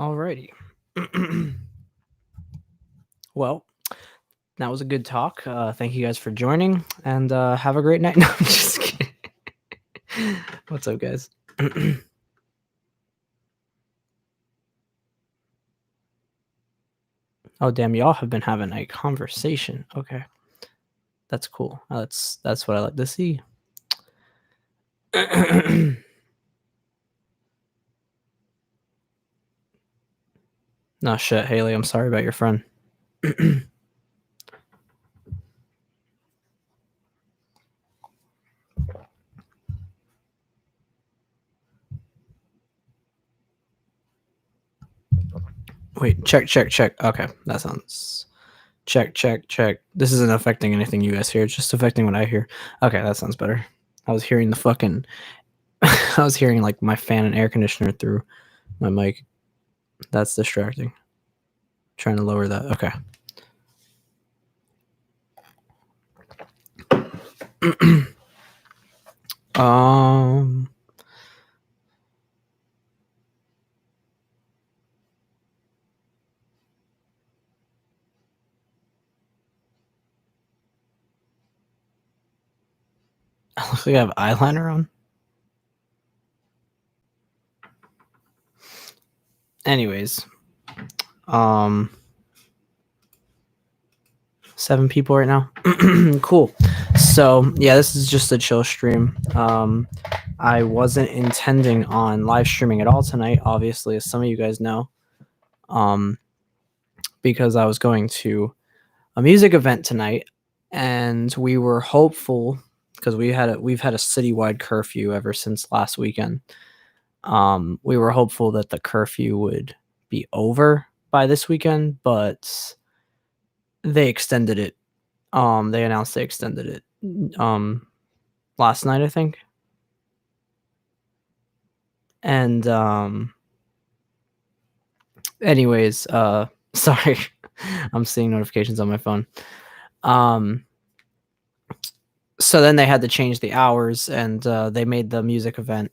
Alrighty. Well, that was a good talk. Thank you guys for joining, and have a great night. No, I'm just kidding. What's up, guys? Oh, damn, y'all have been having a conversation. Okay. That's cool. That's what I like to see. No shit, Haley. I'm sorry about your friend. Wait, check. Okay, that sounds check. This isn't affecting anything you guys hear. It's just affecting what I hear. Okay, that sounds better. I was hearing the fucking. I was hearing like my fan and air conditioner through my mic. That's distracting. Trying to lower that. Okay. I look like I have eyeliner on. Anyways, 7 people right now. Cool. So yeah, this is just a chill stream. I wasn't intending on live streaming at all tonight, obviously, as some of you guys know. Because I was going to a music event tonight, and we were hopeful because we've had a citywide curfew ever since last weekend. We were hopeful that the curfew would be over by this weekend, but they extended it. They announced they extended it last night, I think. And anyways, sorry. I'm seeing notifications on my phone. So then they had to change the hours, and they made the music event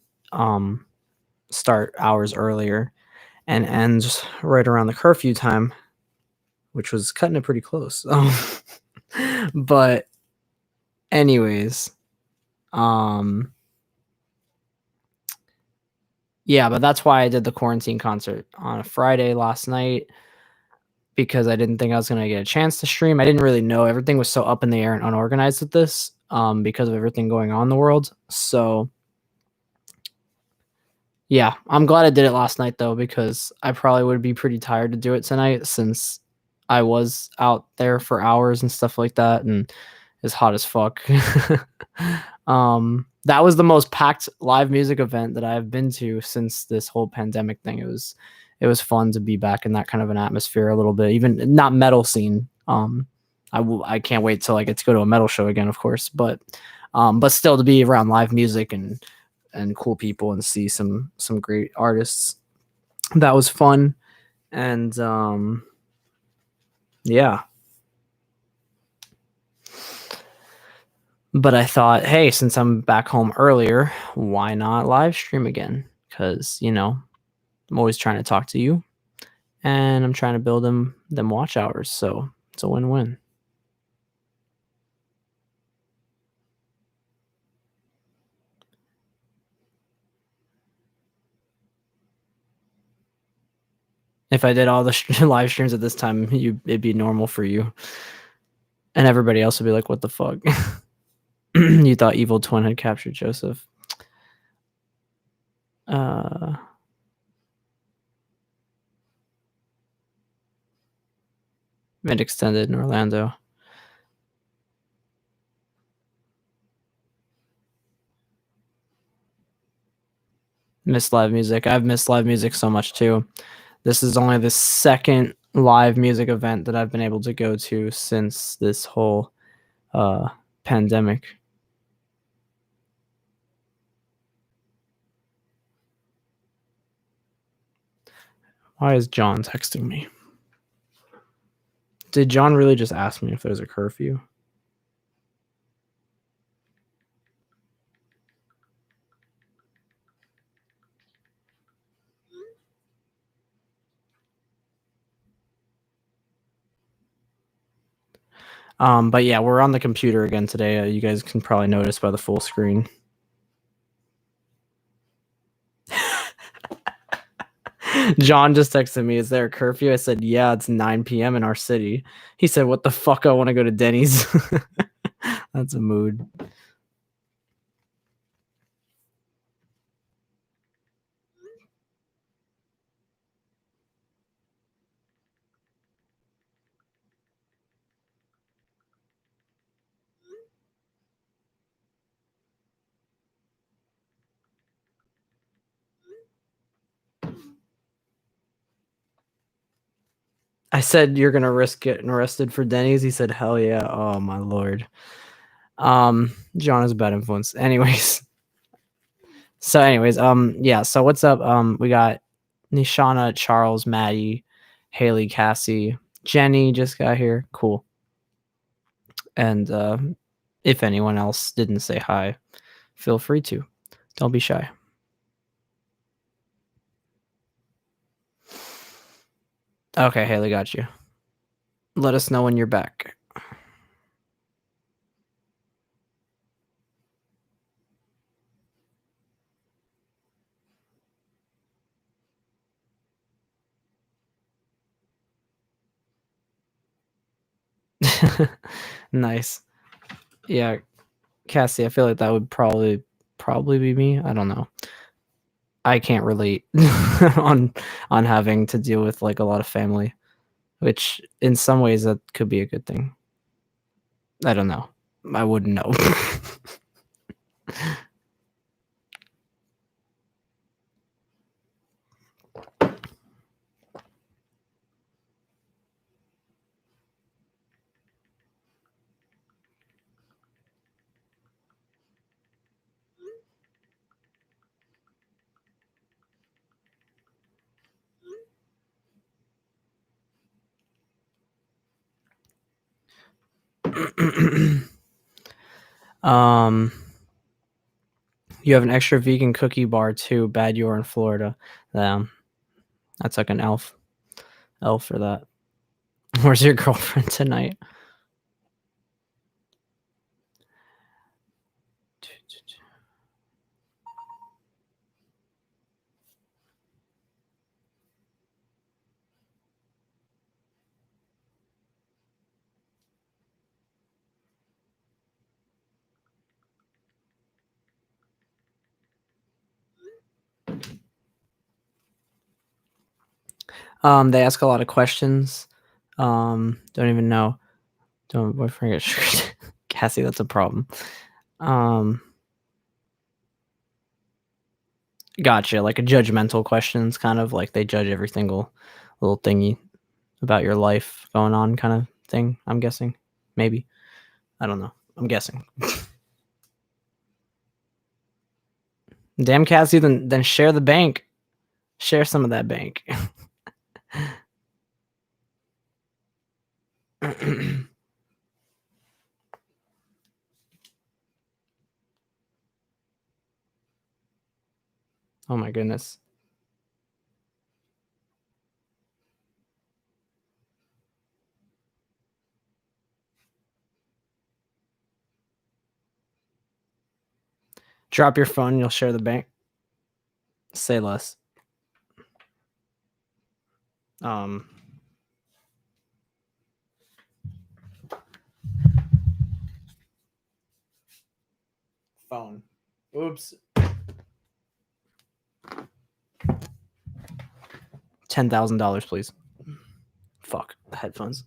start hours earlier and end right around the curfew time, which was cutting it pretty close. But anyways, yeah, but that's why I did the quarantine concert on a Friday last night, because I didn't think I was going to get a chance to stream. I didn't really know. Everything was so up in the air and unorganized with this because of everything going on in the world. So yeah, I'm glad I did it last night though, because I probably would be pretty tired to do it tonight since I was out there for hours and stuff like that, and it's hot as fuck. That was the most packed live music event that I've been to since this whole pandemic thing. It was fun to be back in that kind of an atmosphere a little bit, even not metal scene. I can't wait till I get to go to a metal show again, of course, but still to be around live music and cool people and see some great artists. That was fun. And yeah. But I thought, hey, since I'm back home earlier, why not live stream again? Because, I'm always trying to talk to you, and I'm trying to build them watch hours. So it's a win-win. If I did all the live streams at this time, it'd be normal for you. And everybody else would be like, what the fuck? You thought Evil Twin had captured Joseph. Been extended in Orlando. Miss live music. I've missed live music so much too. This is only the second live music event that I've been able to go to since this whole pandemic. Why is John texting me? Did John really just ask me if there's a curfew? But yeah, we're on the computer again today. You guys can probably notice by the full screen. John just texted me, "Is there a curfew?" I said, "Yeah, it's 9 p.m. in our city." He said, "What the fuck? I want to go to Denny's." That's a mood. I said, "You're gonna risk getting arrested for Denny's?" He said, "Hell yeah." Oh my lord. John is a bad influence. Anyways. Yeah, so what's up? We got Nishana, Charles, Maddie, Haley, Cassie, Jenny just got here. Cool. And if anyone else didn't say hi, feel free to. Don't be shy. Okay, Haley, got you. Let us know when you're back. Nice. Yeah, Cassie, I feel like that would probably be me. I don't know. I can't relate on having to deal with like a lot of family, which in some ways that could be a good thing. I don't know. I wouldn't know. um, you have an extra vegan cookie bar too. Bad you're in Florida. That's like an elf for that. Where's your girlfriend tonight? They ask a lot of questions. Don't even know. Don't boyfriend get triggered. Cassie, that's a problem. Gotcha. Like a judgmental questions, kind of like they judge every single little thingy about your life going on, kind of thing. I'm guessing. Maybe. I don't know. I'm guessing. Damn, Cassie, then share the bank. Share some of that bank. Oh my goodness. Drop your phone, you'll share the bank. Say less. Phone. Oops. $10,000, please. Fuck. Headphones.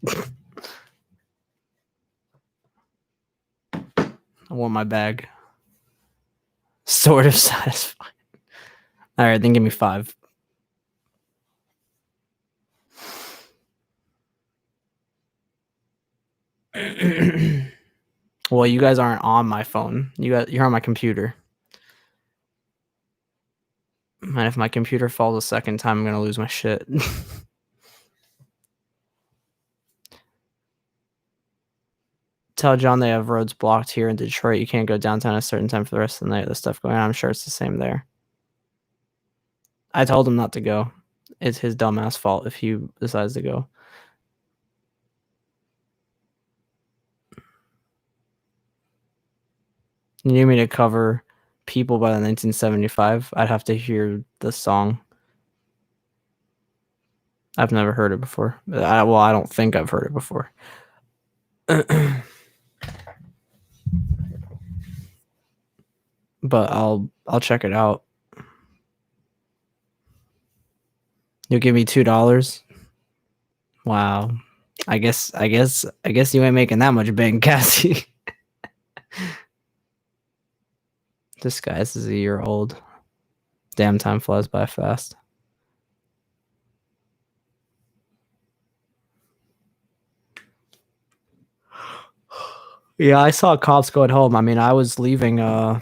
I want my bag. Sort of satisfying. All right, then give me 5. Well, you guys aren't on my phone. You're on my computer. And if my computer falls a second time, I'm gonna lose my shit. Tell John they have roads blocked here in Detroit. You can't go downtown at a certain time for the rest of the night. There's stuff going on. I'm sure it's the same there. I told him not to go. It's his dumbass fault if he decides to go. You need me to cover People by the 1975? I'd have to hear the song. I've never heard it before. I don't think I've heard it before. But I'll check it out. You'll give me $2? Wow. I guess you ain't making that much bank, Cassie. This guy's is a year old. Damn, time flies by fast. Yeah, I saw cops going home. I mean, I was leaving. I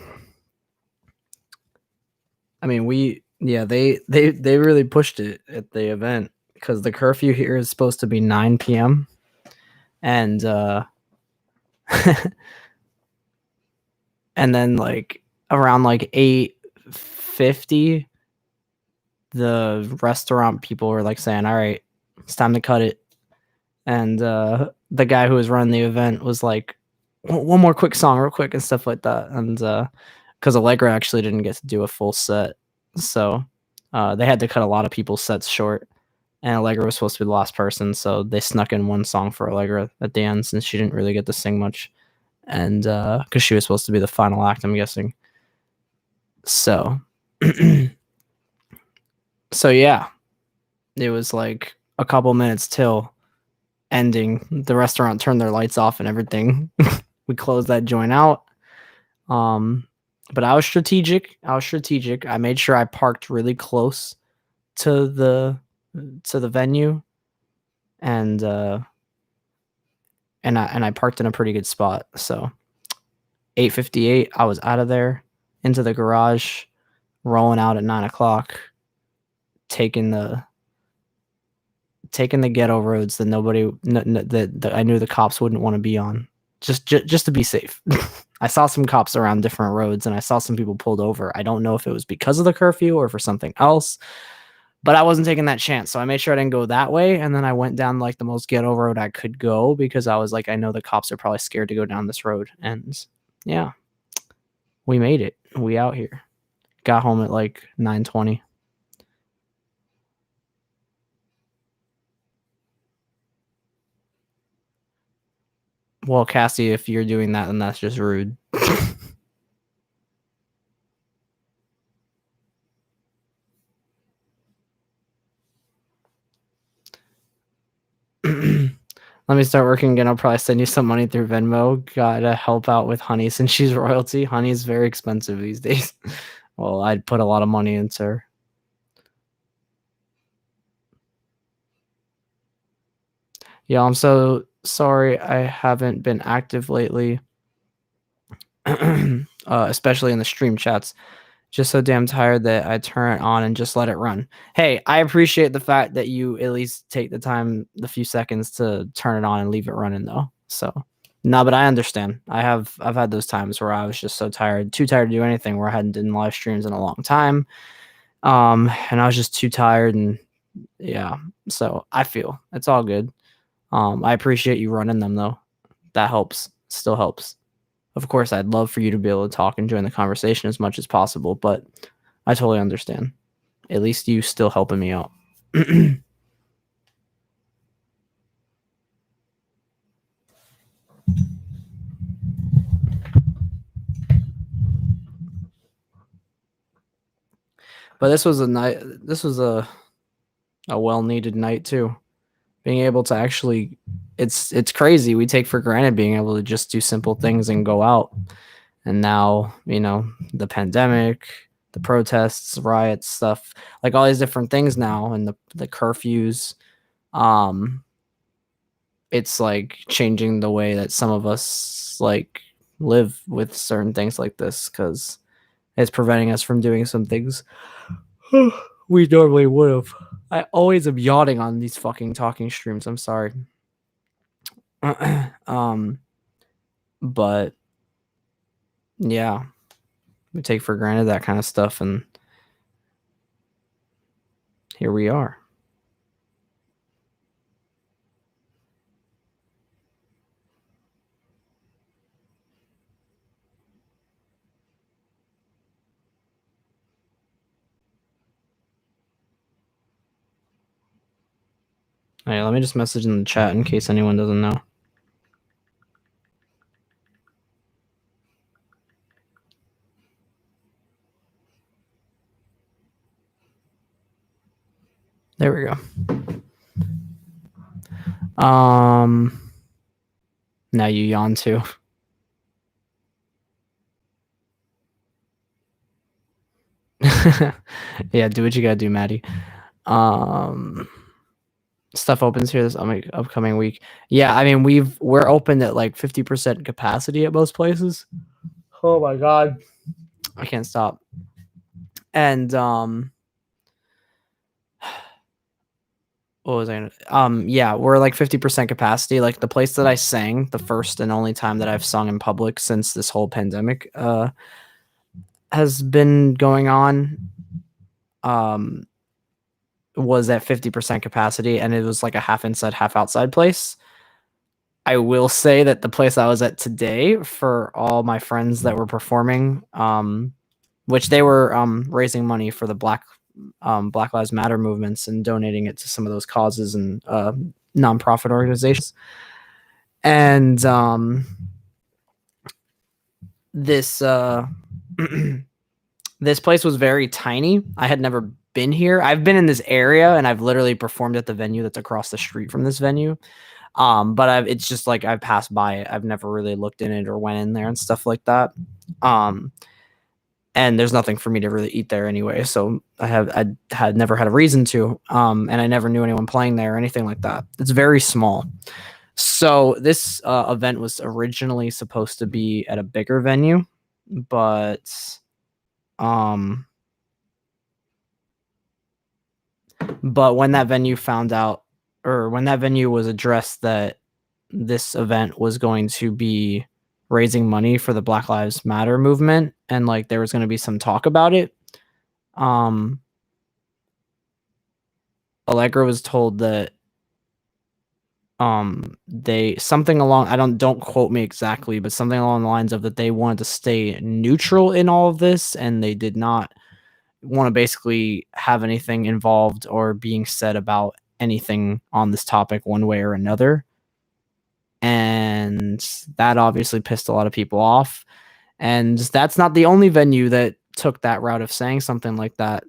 mean, they really pushed it at the event because the curfew here is supposed to be 9 p.m. and and then like around like 8:50, the restaurant people were like saying, "All right, it's time to cut it." And the guy who was running the event was like, one more quick song real quick and stuff like that. And because Allegra actually didn't get to do a full set, so they had to cut a lot of people's sets short, and Allegra was supposed to be the last person, so they snuck in one song for Allegra at the end since she didn't really get to sing much, and because she was supposed to be the final act, I'm guessing. So so yeah, it was like a couple minutes till ending. The restaurant turned their lights off and everything. We closed that joint out. But I was strategic. I made sure I parked really close to the venue, and I parked in a pretty good spot. So 8:58, I was out of there, into the garage, rolling out at 9 o'clock, taking the ghetto roads that that I knew the cops wouldn't want to be on, just to be safe. I saw some cops around different roads, and I saw some people pulled over. I don't know if it was because of the curfew or for something else, but I wasn't taking that chance. So I made sure I didn't go that way, and then I went down like the most ghetto road I could go because I was like, I know the cops are probably scared to go down this road, and yeah, we made it. We out here. Got home at like 9:20. Well, Cassie, if you're doing that, then that's just rude. Let me start working again. I'll probably send you some money through Venmo. Gotta help out with Honey since she's royalty. Honey's very expensive these days. Well, I'd put a lot of money into her. Yeah, I'm so sorry I haven't been active lately, especially in the stream chats. Just so damn tired that I turn it on and just let it run. Hey, I appreciate the fact that you at least take the time, the few seconds to turn it on and leave it running though. So no, but I understand. I've had those times where I was just so tired, too tired to do anything, where I hadn't done live streams in a long time. And I was just too tired, and yeah. So I feel it's all good. I appreciate you running them though. That helps. Still helps. Of course, I'd love for you to be able to talk and join the conversation as much as possible, but I totally understand. At least you still helping me out. But this was a night. This was a well needed night too. Being able to actually, it's crazy. We take for granted being able to just do simple things and go out. And now, the pandemic, the protests, riots, stuff, like all these different things now, and the curfews, it's like changing the way that some of us like live with certain things like this, because it's preventing us from doing some things we normally would have. I always am yawning on these fucking talking streams. I'm sorry. But yeah, we take for granted that kind of stuff, and here we are. Hey, let me just message in the chat in case anyone doesn't know. There we go. Now you yawn too. Yeah, do what you gotta do, Maddie. Stuff opens here this upcoming week. Yeah, I mean we're open at like 50% capacity at most places. Oh my god, I can't stop. And what was I gonna? Yeah, we're like 50% capacity. Like the place that I sang, the first and only time that I've sung in public since this whole pandemic has been going on. Was at 50% capacity, and it was like a half inside, half outside place. I will say that the place I was at today for all my friends that were performing, which they were raising money for the Black Lives Matter movements and donating it to some of those causes and nonprofit organizations. And this this place was very tiny. I had never been here. I've been in this area, and I've literally performed at the venue that's across the street from this venue. But it's just like I've passed by it. I've never really looked in it or went in there and stuff like that. And there's nothing for me to really eat there anyway. So I had never had a reason to. And I never knew anyone playing there or anything like that. It's very small. So this event was originally supposed to be at a bigger venue, but when that venue found out, or when that venue was addressed that this event was going to be raising money for the Black Lives Matter movement, and like there was going to be some talk about it, Allegra was told that they something along, don't quote me exactly, but something along the lines of that they wanted to stay neutral in all of this, and they did not want to basically have anything involved or being said about anything on this topic one way or another. And that obviously pissed a lot of people off. And that's not the only venue that took that route of saying something like that.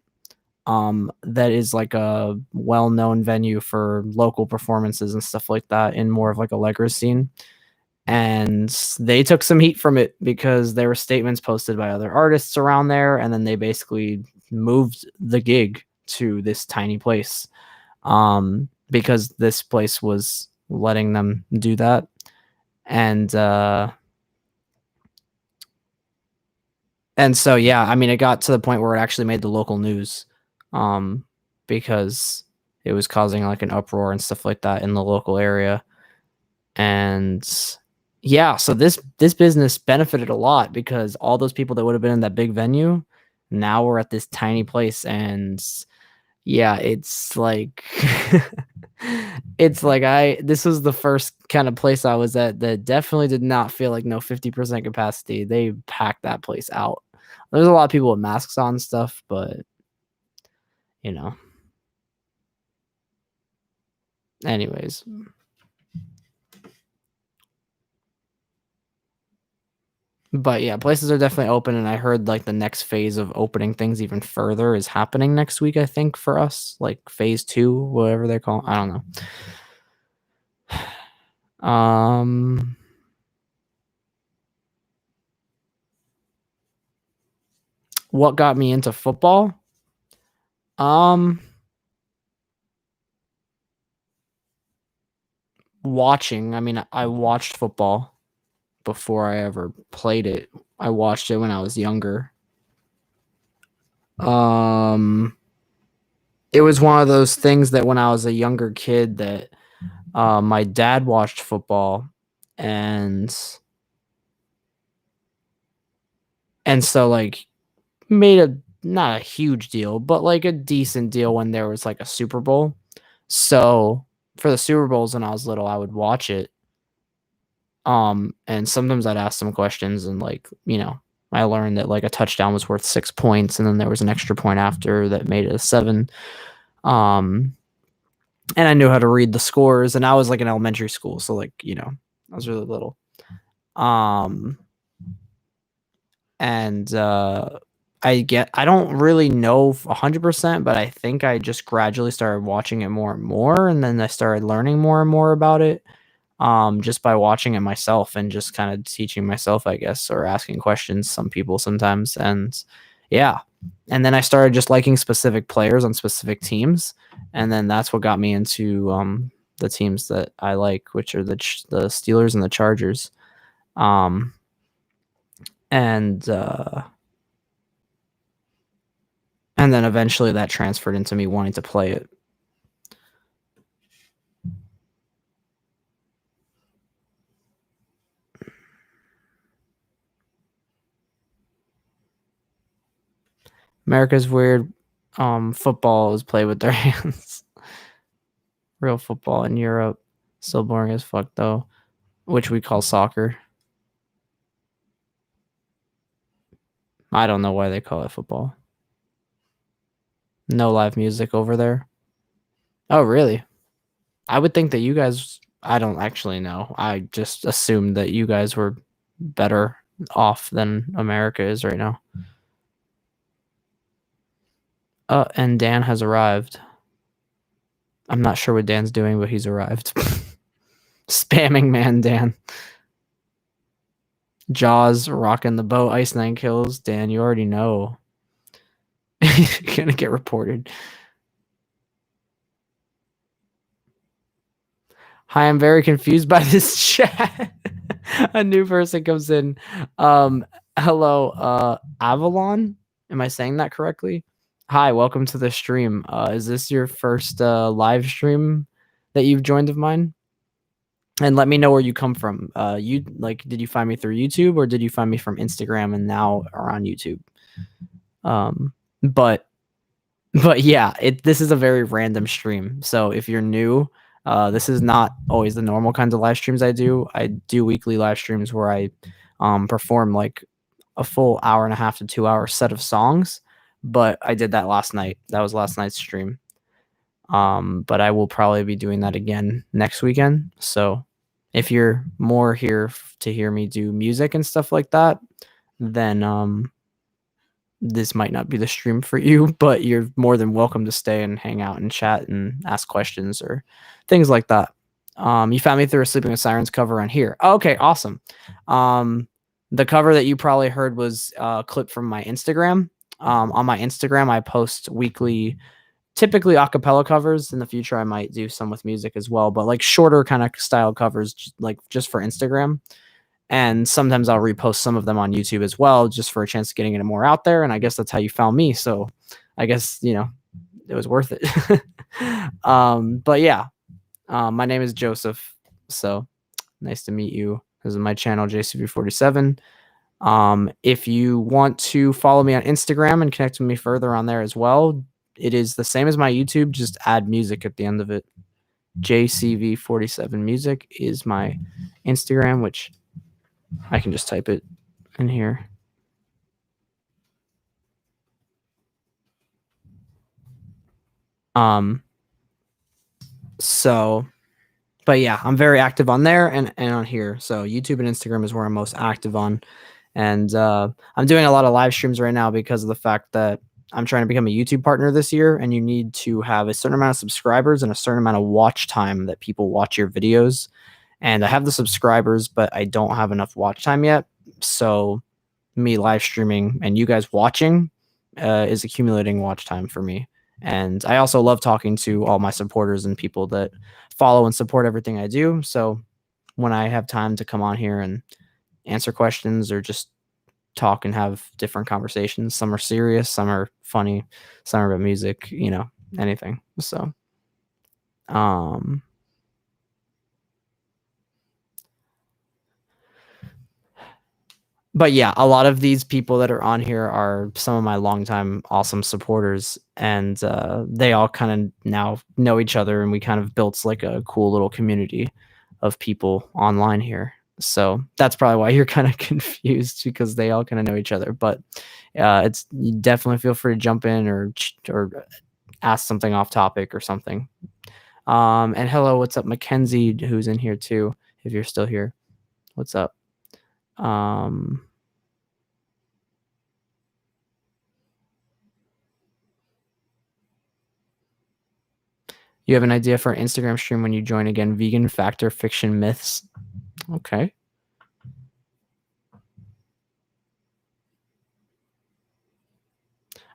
That is like a well-known venue for local performances and stuff like that in more of like a Allegra's scene. And they took some heat from it because there were statements posted by other artists around there, and then they basically moved the gig to this tiny place because this place was letting them do that. And so yeah, I mean, it got to the point where it actually made the local news because it was causing like an uproar and stuff like that in the local area. And yeah, so this business benefited a lot because all those people that would have been in that big venue now we're at this tiny place. And yeah, it's like it's like this was the first kind of place I was at that definitely did not feel like no 50% capacity. They packed that place out. There's a lot of people with masks on and stuff, but you know. Anyways. But yeah, places are definitely open, and I heard like the next phase of opening things even further is happening next week, I think, for us. Like phase 2, whatever they call it. I don't know. What got me into football? Watching. I mean, I watched football before I ever played it. I watched it when I was younger. It was one of those things that when I was a younger kid that my dad watched football, and so like made a not a huge deal, but like a decent deal when there was like a Super Bowl. So for the Super Bowls when I was little, I would watch it. And sometimes I'd ask some questions, and like, you know, I learned that like a touchdown was worth 6 points, and then there was an extra point after that made it a 7. and I knew how to read the scores, and I was like in elementary school, so like, you know, I was really little. Um, and I don't really know 100%, but I think I just gradually started watching it more and more, and then I started learning more and more about it, just by watching it myself and just kind of teaching myself, I guess, or asking questions some people sometimes. And yeah, and then I started just liking specific players on specific teams, and then that's what got me into the teams that I like, which are the Steelers and the Chargers. Um, and and then eventually that transferred into me wanting to play it. America's weird. Football is played with their hands. Real football in Europe, still boring as fuck though, which we call soccer. I don't know why they call it football. No live music over there. Oh, really? I would think that you guys. I don't actually know. I just assumed that you guys were better off than America is right now. And Dan has arrived. I'm not sure what Dan's doing, but he's arrived. Spamming man Dan. Jaws rocking the boat. Ice Nine kills. Dan, you already know. You're gonna get reported. Hi, I'm very confused by this chat. A new person comes in. Hello, Avalon. Am I saying that correctly? Hi, welcome to the stream. Is this your first live stream that you've joined of mine? And let me know where you come from. You like, did you find me through YouTube or did you find me from Instagram and now are on YouTube? But yeah, this is a very random stream. So if you're new, this is not always the normal kinds of live streams I do. I do weekly live streams where I perform like a full hour and a half to 2 hour set of songs. But I did that last night. That was last night's stream. But I will probably be doing that again next weekend. So if you're more here to hear me do music and stuff like that, then this might not be the stream for you, but you're more than welcome to stay and hang out and chat and ask questions or things like that. You found me through a Sleeping with Sirens cover on here. Oh, okay, awesome. The cover that you probably heard was a clip from my Instagram. On my Instagram, I post weekly, typically acapella covers. In the future, I might do some with music as well, but like shorter kind of style covers, like just for Instagram. And sometimes I'll repost some of them on YouTube as well, just for a chance of getting it more out there. And I guess that's how you found me. So I guess, you know, it was worth it. But yeah, my name is Joseph. So nice to meet you. This is my channel, JCB47. If you want to follow me on Instagram and connect with me further on there as well, it is the same as my YouTube, just add music at the end of it. JCV47 music is my Instagram, which I can just type it in here. So, but yeah, I'm very active on there and on here. So YouTube and Instagram is where I'm most active on. And I'm doing a lot of live streams right now because of the fact that I'm trying to become a YouTube partner this year, and you need to have a certain amount of subscribers and a certain amount of watch time that people watch your videos. And I have the subscribers, but I don't have enough watch time yet. So me live streaming and you guys watching is accumulating watch time for me. And I also love talking to all my supporters and people that follow and support everything I do. So when I have time to come on here and answer questions or just talk and have different conversations, some are serious, some are funny, some are about music, you know, anything. So, but yeah, a lot of these people that are on here are some of my longtime awesome supporters, and they all kind of now know each other, and we kind of built like a cool little community of people online here. So that's probably why you're kind of confused, because they all kind of know each other. But it's, you definitely feel free to jump in or ask something off topic or something. And hello, what's up, Mackenzie, who's in here too, if you're still here. What's up? You have an idea for an Instagram stream when you join again? Vegan factor fiction myths. Okay.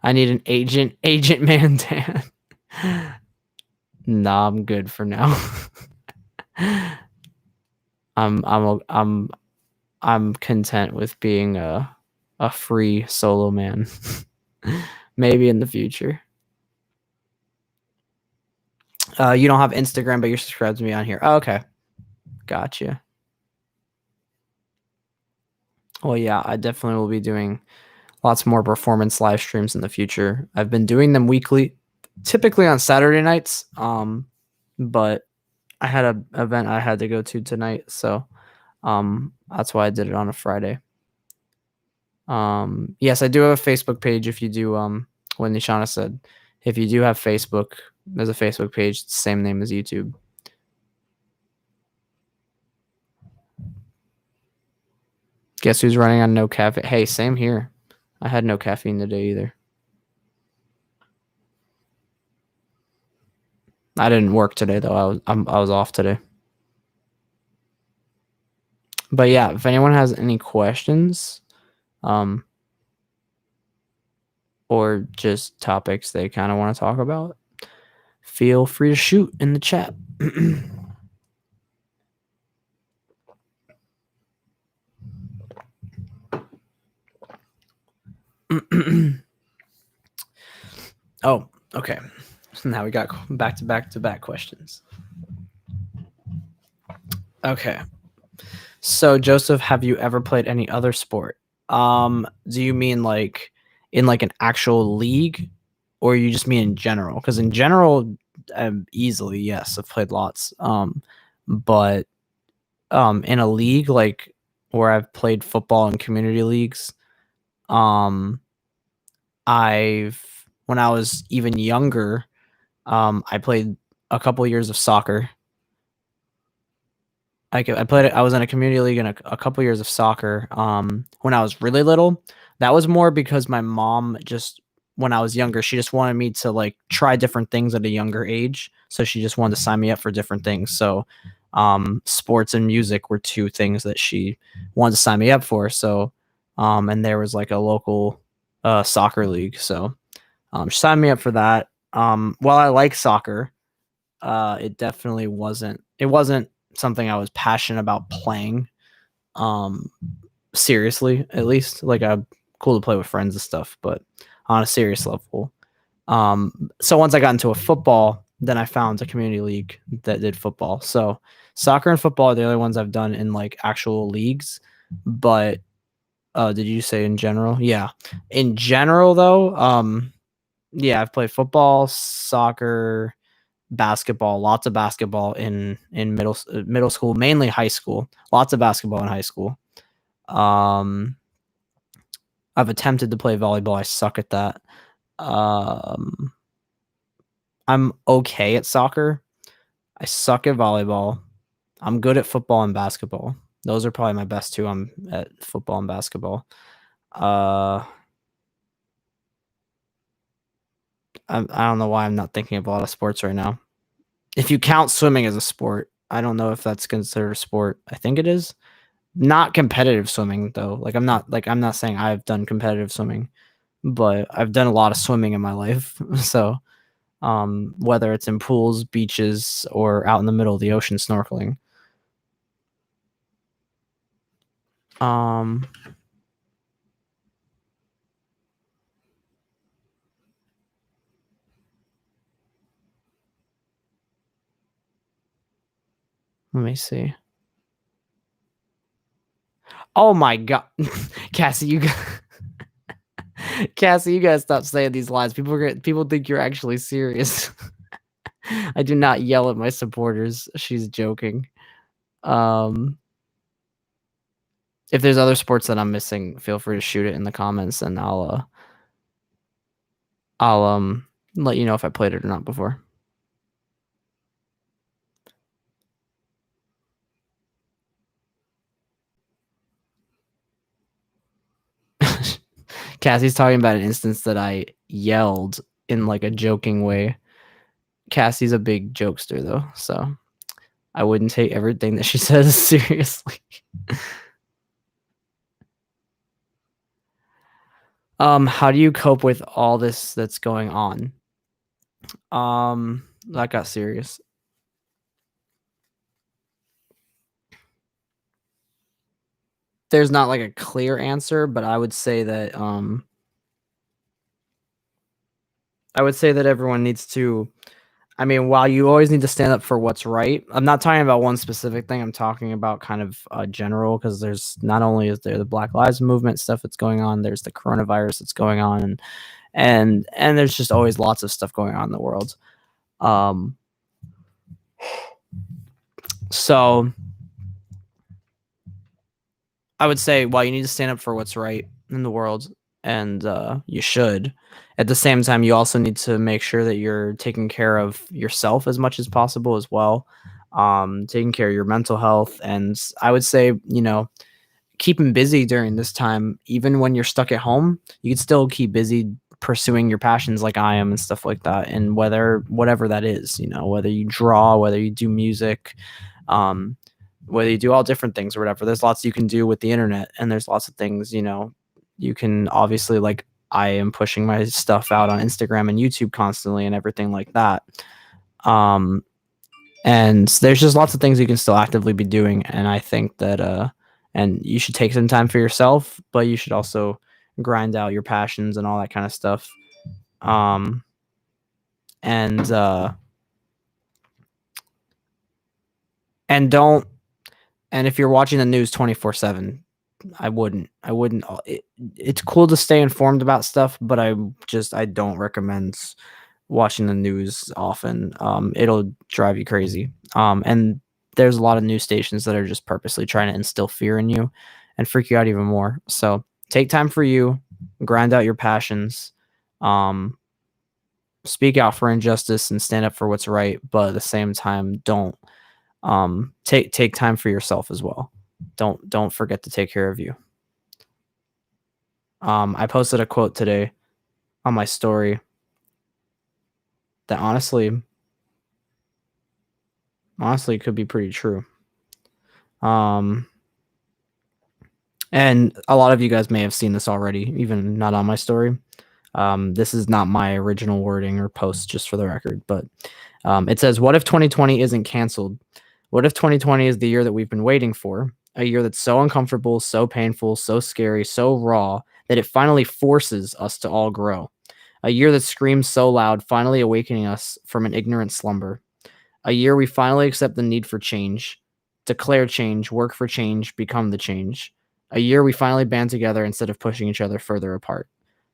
I need an agent man tan. Nah, I'm good for now. I'm content with being a free solo man. Maybe in the future. You don't have Instagram, but you're subscribed to me on here. Oh, okay. Gotcha. Well, yeah, I definitely will be doing lots more performance live streams in the future. I've been doing them weekly, typically on Saturday nights. But I had an event I had to go to tonight, so that's why I did it on a Friday. Yes, I do have a Facebook page. If you do, what Nishana said, if you do have Facebook, there's a Facebook page, it's the same name as YouTube. Guess who's running on no caffeine? Hey, same here. I had no caffeine today either. I didn't work today though. I was off today. But yeah, if anyone has any questions, or just topics they kind of want to talk about, feel free to shoot in the chat. Oh, okay. So now we got back to back questions. Okay. So Joseph, have you ever played any other sport? Do you mean like in like an actual league, or you just mean in general? Because in general, easily yes, I've played lots. But in a league like where I've played football in community leagues, I've when I was even younger, I played a couple years of soccer. I was in a community league and a couple years of soccer. When I was really little, that was more because my mom just when I was younger, she just wanted me to like try different things at a younger age. So she just wanted to sign me up for different things. So, sports and music were two things that she wanted to sign me up for. So, and there was like a local soccer league. So, she signed me up for that. While I like soccer, it definitely wasn't something I was passionate about playing. Seriously, at least like cool to play with friends and stuff, but on a serious level. So once I got into a football, then I found a community league that did football. So soccer and football are the only ones I've done in like actual leagues. But did you say in general? Yeah. In general though, yeah, I've played football, soccer, basketball, lots of basketball in middle school, mainly high school. Lots of basketball in high school. I've attempted to play volleyball. I suck at that. I'm okay at soccer. I suck at volleyball. I'm good at football and basketball. Those are probably my best two. I'm at football and basketball. I don't know why I'm not thinking of a lot of sports right now. If you count swimming as a sport, I don't know if that's considered a sport. I think it is. Not competitive swimming though. I'm not saying I've done competitive swimming, but I've done a lot of swimming in my life. So, whether it's in pools, beaches, or out in the middle of the ocean snorkeling. Let me see. Oh my god, Cassie, Cassie, you gotta stop saying these lies. People think you're actually serious. I do not yell at my supporters. She's joking. If there's other sports that I'm missing, feel free to shoot it in the comments, and I'll let you know if I played it or not before. Cassie's talking about an instance that I yelled in like a joking way. Cassie's a big jokester though, so I wouldn't take everything that she says seriously. How do you cope with all this that's going on? That got serious. There's not like a clear answer, but I would say that everyone needs to, I mean, while you always need to stand up for what's right, I'm not talking about one specific thing. I'm talking about kind of general, because there's not only is there the Black Lives Movement stuff that's going on, there's the coronavirus that's going on, and there's just always lots of stuff going on in the world. So I would say, while you need to stand up for what's right in the world, and you should, at the same time, you also need to make sure that you're taking care of yourself as much as possible as well. Taking care of your mental health. And I would say, keeping busy during this time, even when you're stuck at home, you can still keep busy pursuing your passions like I am and stuff like that. And whatever that is, whether you draw, whether you do music, whether you do all different things or whatever, there's lots you can do with the internet, and there's lots of things, you can obviously, like, I am pushing my stuff out on Instagram and YouTube constantly and everything like that. And there's just lots of things you can still actively be doing. And I think that, and you should take some time for yourself, but you should also grind out your passions and all that kind of stuff. And don't, and if you're watching the news 24/7, I wouldn't. It's cool to stay informed about stuff, but I don't recommend watching the news often. It'll drive you crazy. And there's a lot of news stations that are just purposely trying to instill fear in you and freak you out even more. So take time for you, grind out your passions, speak out for injustice and stand up for what's right, but at the same time, don't take time for yourself as well. Don't forget to take care of you. I posted a quote today on my story that honestly could be pretty true. And a lot of you guys may have seen this already, even not on my story. This is not my original wording or post, just for the record, but it says, "What if 2020 isn't canceled? What if 2020 is the year that we've been waiting for? A year that's so uncomfortable, so painful, so scary, so raw, that it finally forces us to all grow. A year that screams so loud, finally awakening us from an ignorant slumber. A year we finally accept the need for change, declare change, work for change, become the change. A year we finally band together instead of pushing each other further apart.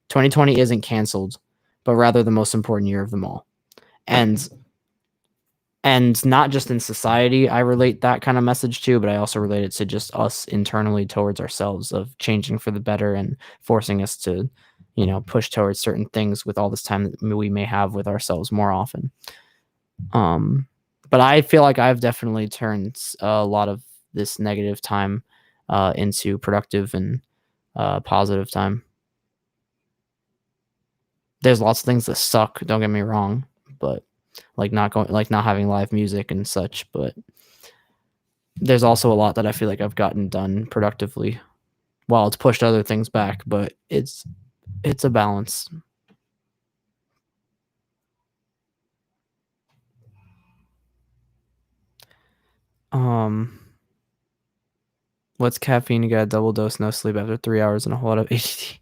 2020 isn't canceled, but rather the most important year of them all." And not just in society, I relate that kind of message to, but I also relate it to just us internally towards ourselves, of changing for the better and forcing us to, push towards certain things with all this time that we may have with ourselves more often. But I feel like I've definitely turned a lot of this negative time into productive and positive time. There's lots of things that suck, don't get me wrong, but not having live music and such, but there's also a lot that I feel like I've gotten done productively. Well, it's pushed other things back, but it's a balance. What's caffeine? You got a double dose, no sleep after 3 hours, and a whole lot of ADD.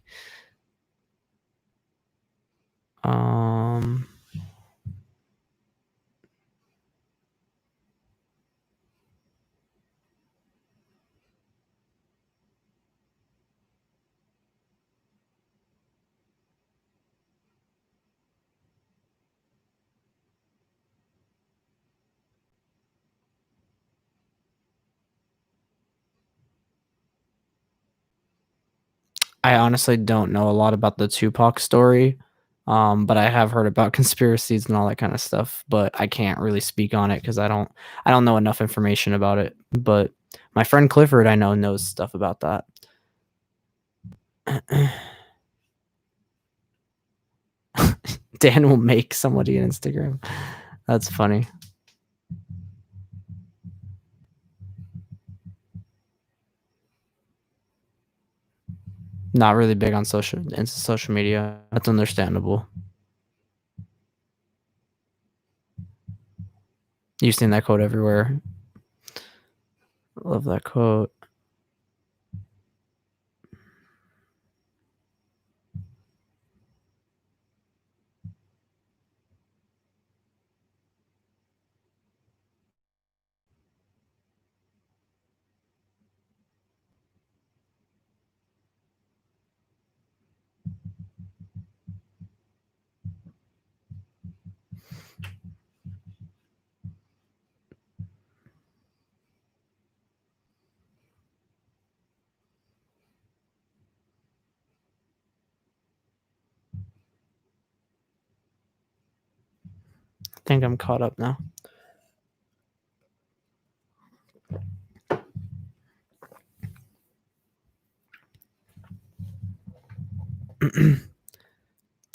I honestly don't know a lot about the Tupac story, but I have heard about conspiracies and all that kind of stuff. But I can't really speak on it because I don't know enough information about it. But my friend Clifford, I know, knows stuff about that. Dan will make somebody an Instagram. That's funny. Not really big on social media. That's understandable. You've seen that quote everywhere. Love that quote. I think I'm caught up now.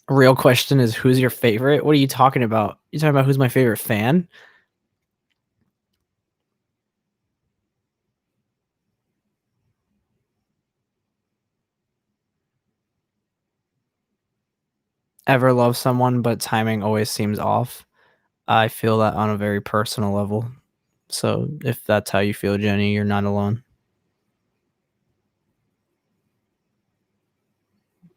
Real question is, who's your favorite? What are you talking about? You talking about who's my favorite fan? Ever love someone, but timing always seems off? I feel that on a very personal level. So if that's how you feel, Jenny, you're not alone.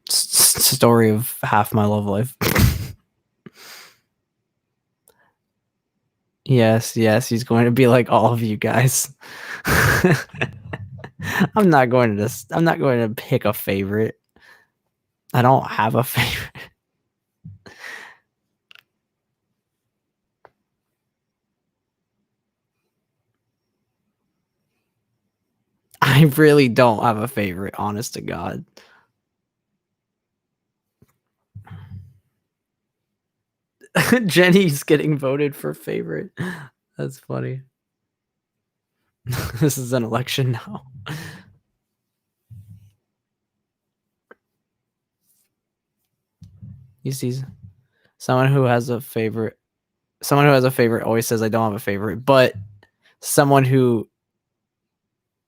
Story of half my love life. Yes, he's going to be like all of you guys. I'm not going to pick a favorite. I don't have a favorite. I really don't have a favorite, honest to God. Jenny's getting voted for favorite. That's funny. This is an election now. You see, someone who has a favorite always says I don't have a favorite, but someone who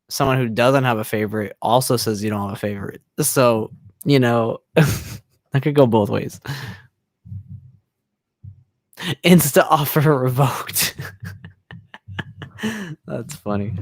doesn't have a favorite also says you don't have a favorite. So, you know, that could go both ways. Insta offer revoked. That's funny.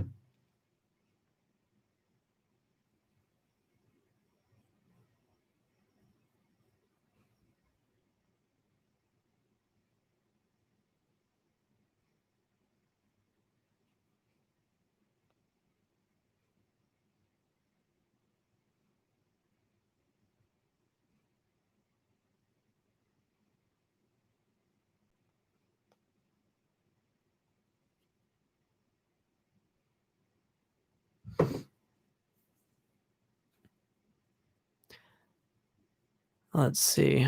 Let's see.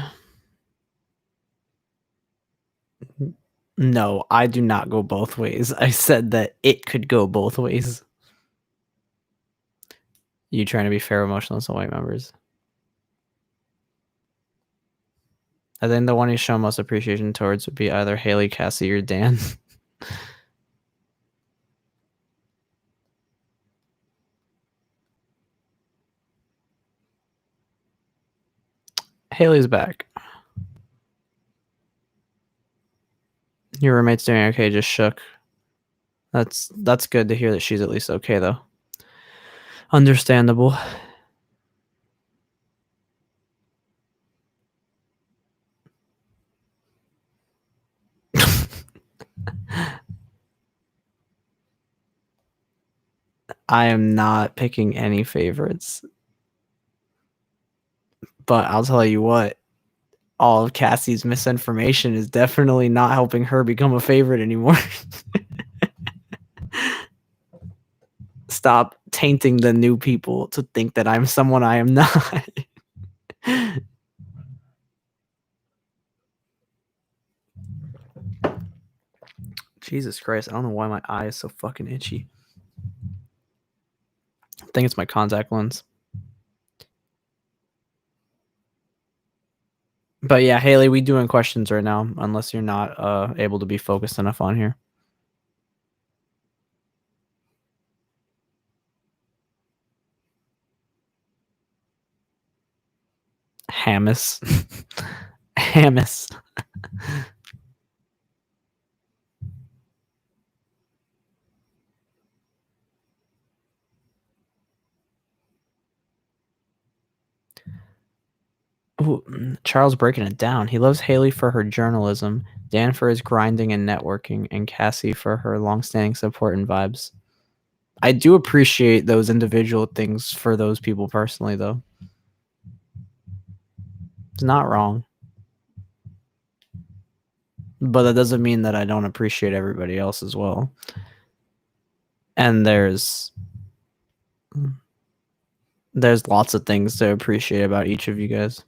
No, I do not go both ways. I said that it could go both ways. You trying to be fair, emotional to white members. I think the one you show most appreciation towards would be either Haley, Cassie, or Dan. Haley's back. Your roommate's doing okay, just shook. That's good to hear that she's at least okay though. Understandable. I am not picking any favorites. But I'll tell you what, all of Cassie's misinformation is definitely not helping her become a favorite anymore. Stop tainting the new people to think that I'm someone I am not. Jesus Christ, I don't know why my eye is so fucking itchy. I think it's my contact lens. But yeah, Haley, we doing questions right now, unless you're not able to be focused enough on here. Hammus. Hammus. Ooh, Charles breaking it down. He loves Haley for her journalism, Dan for his grinding and networking, and Cassie for her long-standing support and vibes. I do appreciate those individual things for those people personally, though. It's not wrong. But that doesn't mean that I don't appreciate everybody else as well. And there's lots of things to appreciate about each of you guys.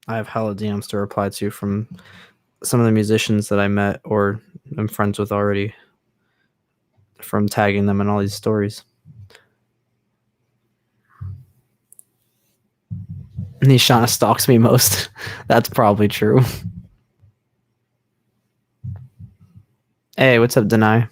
I have hella DMs to reply to from some of the musicians that I met or I'm friends with already from tagging them in all these stories. Nishana stalks me most. That's probably true. Hey, what's up, Denai?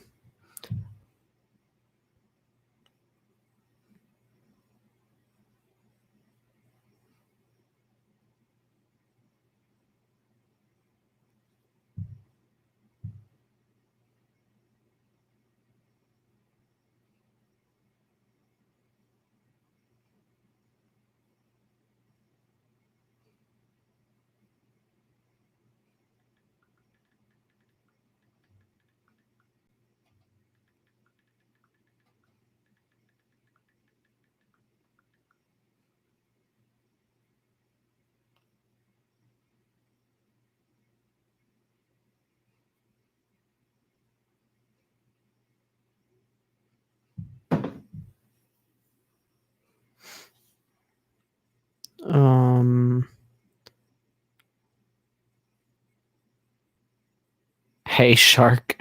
Hey, Shark.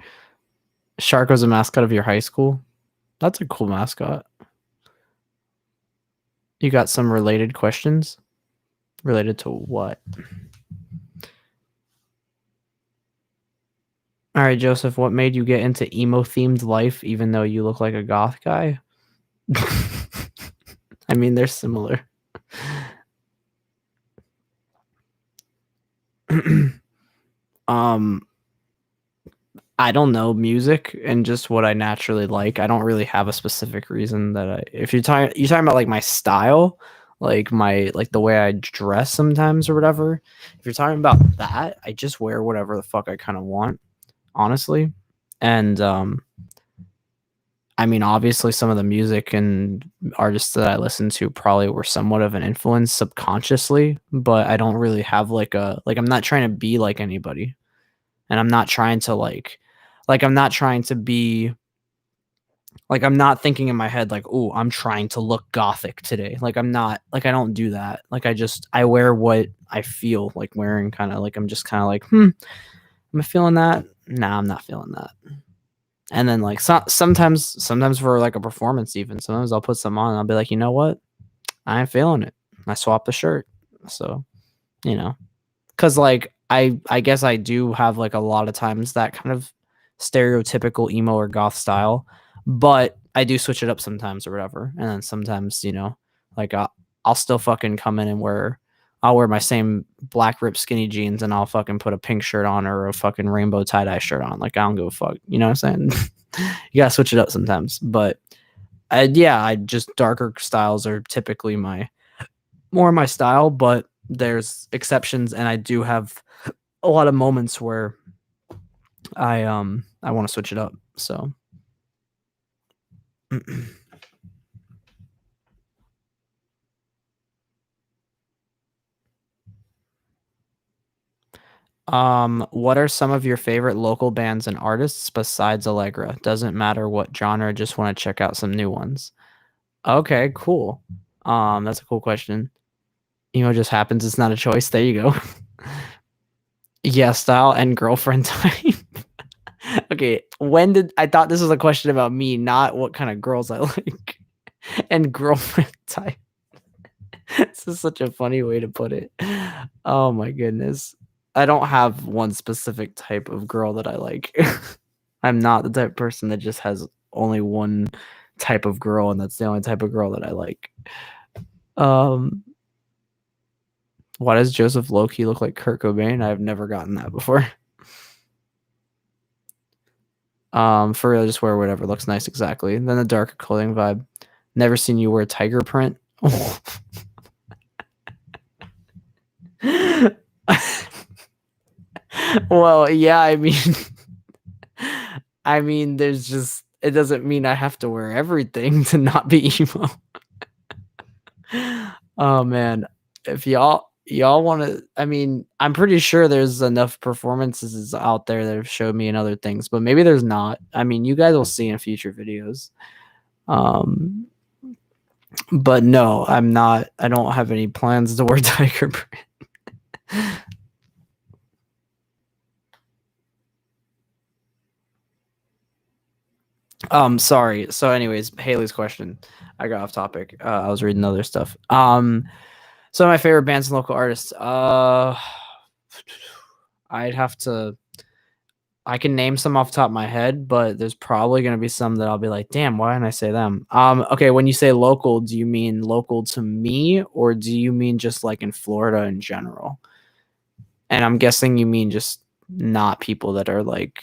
Shark was a mascot of your high school? That's a cool mascot. You got some related questions? Related to what? All right, Joseph, what made you get into emo-themed life even though you look like a goth guy? I mean, they're similar. I don't know, music and just what I naturally like. I don't really have a specific reason that if you're talking about like my style, like the way I dress sometimes or whatever. If you're talking about that, I just wear whatever the fuck I kind of want, honestly. And I mean, obviously some of the music and artists that I listen to probably were somewhat of an influence subconsciously, but I don't really have I'm not trying to be like anybody. And I'm not trying to I'm not trying to be I'm not thinking in my head oh, I'm trying to look gothic today. I'm not I don't do that. I wear what I feel like wearing, kind of I'm just kind of am I feeling that? Nah, I'm not feeling that. And then sometimes for a performance, even sometimes I'll put some on and I'll be like, you know what? I ain't feeling it. I swap the shirt. So, because I guess I do have a lot of times that kind of stereotypical emo or goth style, but I do switch it up sometimes or whatever. And then sometimes, I'll still fucking come in and I'll wear my same black ripped skinny jeans and I'll fucking put a pink shirt on or a fucking rainbow tie-dye shirt on. I don't give a fuck. You know what I'm saying? You gotta switch it up sometimes. But I just darker styles are typically more my style, but there's exceptions, and I do have a lot of moments where I want to switch it up. So what are some of your favorite local bands and artists besides Allegra? Doesn't matter what genre, just want to check out some new ones. Okay, cool. That's a cool question. It just happens, it's not a choice. There you go. Yeah, style and girlfriend type. Okay, when did I thought this was a question about me, not what kind of girls I like and girlfriend type. This is such a funny way to put it. Oh my goodness. I don't have one specific type of girl that I like. I'm not the type of person that just has only one type of girl, and that's the only type of girl that I like. Um, why does Joseph Loki look like Kurt Cobain? I've never gotten that before. For real, just wear whatever looks nice, exactly. And then the darker clothing vibe. Never seen you wear tiger print. Well, yeah, I mean, there's just it doesn't mean I have to wear everything to not be emo. Oh man, if y'all want to, I mean, I'm pretty sure there's enough performances out there that have showed me in other things, but maybe there's not. I mean, you guys will see in future videos. Um, but no, I'm not. I don't have any plans to wear tiger print. Sorry. So, anyways, Haley's question. I got off topic. I was reading other stuff. So my favorite bands and local artists. I'd have to. I can name some off the top of my head, but there's probably gonna be some that I'll be like, damn, why didn't I say them? Okay, when you say local, do you mean local to me, or do you mean just like in Florida in general? And I'm guessing you mean just not people that are like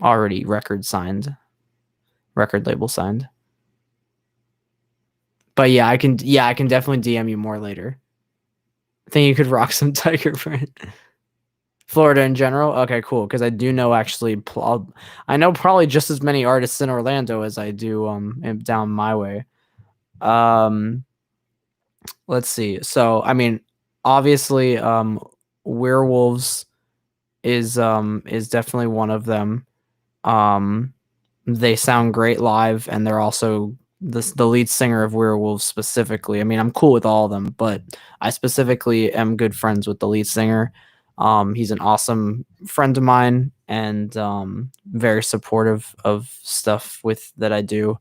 already record label signed. But yeah, I can definitely DM you more later. I think you could rock some tiger print. Florida in general? Okay, cool. Because I do know actually, I know probably just as many artists in Orlando as I do down my way. Let's see. So I mean, obviously, Werewolves is definitely one of them. They sound great live, and they're also the lead singer of Werewolves specifically. I mean, I'm cool with all of them, but I specifically am good friends with the lead singer. He's an awesome friend of mine and very supportive of stuff that I do,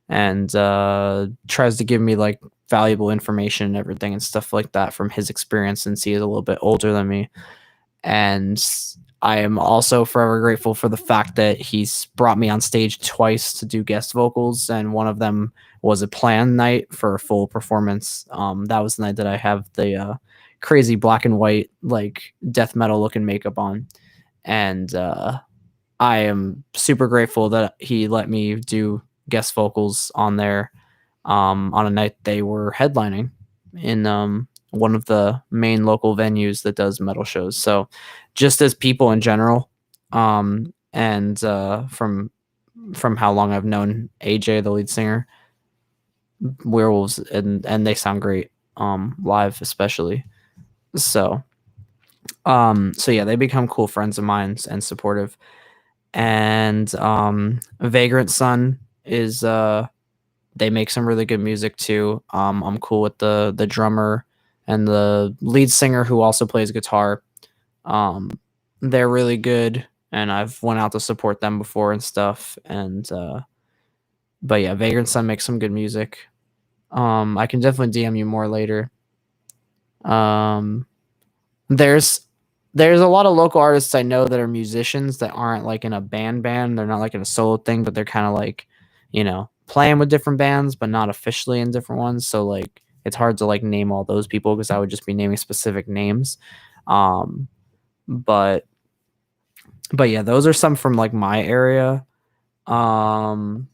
and tries to give me like valuable information and everything and stuff like that from his experience, since he is a little bit older than me. And I am also forever grateful for the fact that he's brought me on stage twice to do guest vocals, and one of them was a planned night for a full performance. That was the night that I have the crazy black and white, like death metal looking makeup on, and I am super grateful that he let me do guest vocals on there on a night they were headlining in one of the main local venues that does metal shows. So just as people in general, and from how long I've known AJ, the lead singer, Werewolves, and they sound great live especially. So so yeah, they become cool friends of mine and supportive. And Vagrant Son is they make some really good music too. I'm cool with the drummer and the lead singer, who also plays guitar. They're really good, and I've went out to support them before and stuff. And but yeah, Vagrant Son makes some good music. I can definitely DM you more later. There's a lot of local artists I know that are musicians that aren't like in a band. They're not like in a solo thing, but they're kind of like, playing with different bands, but not officially in different ones. So like, it's hard to like name all those people because I would just be naming specific names. But yeah, those are some from like my area. I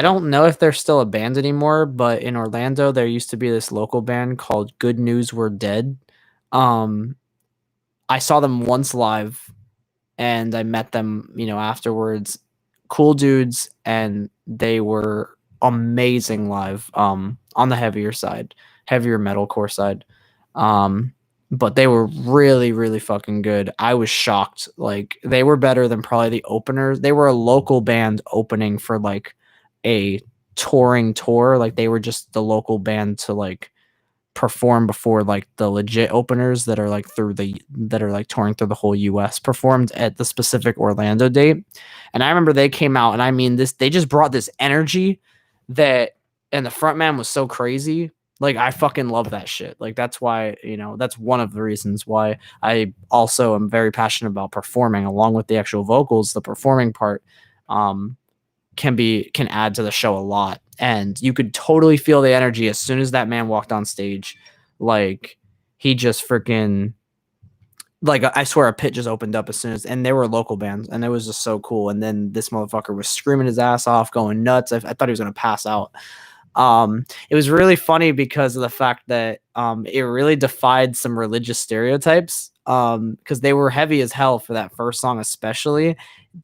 don't know if they're still a band anymore, but in Orlando, there used to be this local band called Good News We're Dead. I saw them once live, and I met them, afterwards. Cool dudes, and they were amazing live. On the heavier metalcore side. But they were really, really fucking good. I was shocked. Like, they were better than probably the openers. They were a local band opening for like a touring tour. Like, they were just the local band to like perform before like the legit openers that are like touring through the whole US performed at the specific Orlando date. And I remember they came out, and I mean this they just brought this energy that, and the front man was so crazy. Like, I fucking love that shit. Like, that's why, that's one of the reasons why I also am very passionate about performing, along with the actual vocals. The performing part um can add to the show a lot, and you could totally feel the energy as soon as that man walked on stage. Like, he just freaking, like, I swear a pit just opened up as soon as, and they were local bands, and it was just so cool. And then this motherfucker was screaming his ass off, going nuts. I thought he was gonna pass out. It was really funny because of the fact that it really defied some religious stereotypes, because they were heavy as hell for that first song, especially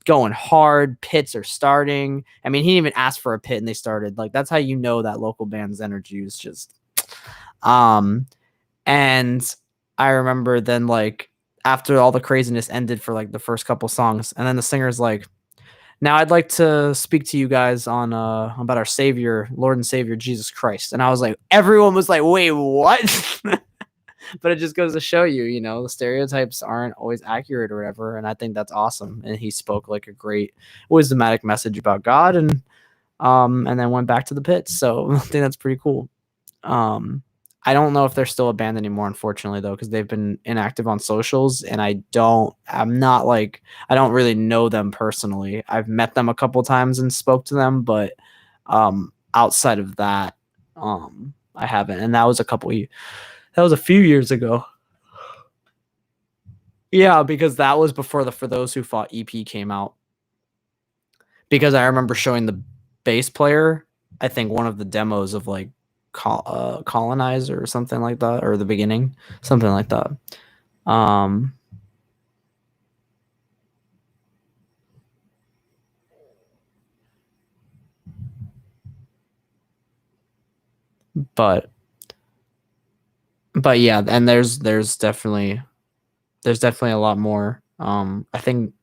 going hard. Pits are starting. I mean, he didn't even ask for a pit, and they started. Like, that's how you know that local band's energy was just. And I remember then, like, after all the craziness ended for like the first couple songs, and then the singer's like, now I'd like to speak to you guys on about our Savior, Lord and Savior Jesus Christ. And I was like, everyone was like, wait, what? But it just goes to show you, the stereotypes aren't always accurate or whatever. And I think that's awesome. And he spoke like a great wisdomatic message about God, and then went back to the pits. So I think that's pretty cool. I don't know if they're still a band anymore, unfortunately, though, because they've been inactive on socials, and I don't really know them personally. I've met them a couple times and spoke to them, but outside of that, I haven't. And that was a few years ago. Yeah, because that was before the For Those Who Fought EP came out. Because I remember showing the bass player, I think, one of the demos of like Colonizer or something like that, or the beginning, something like that. But yeah, and there's definitely a lot more. I think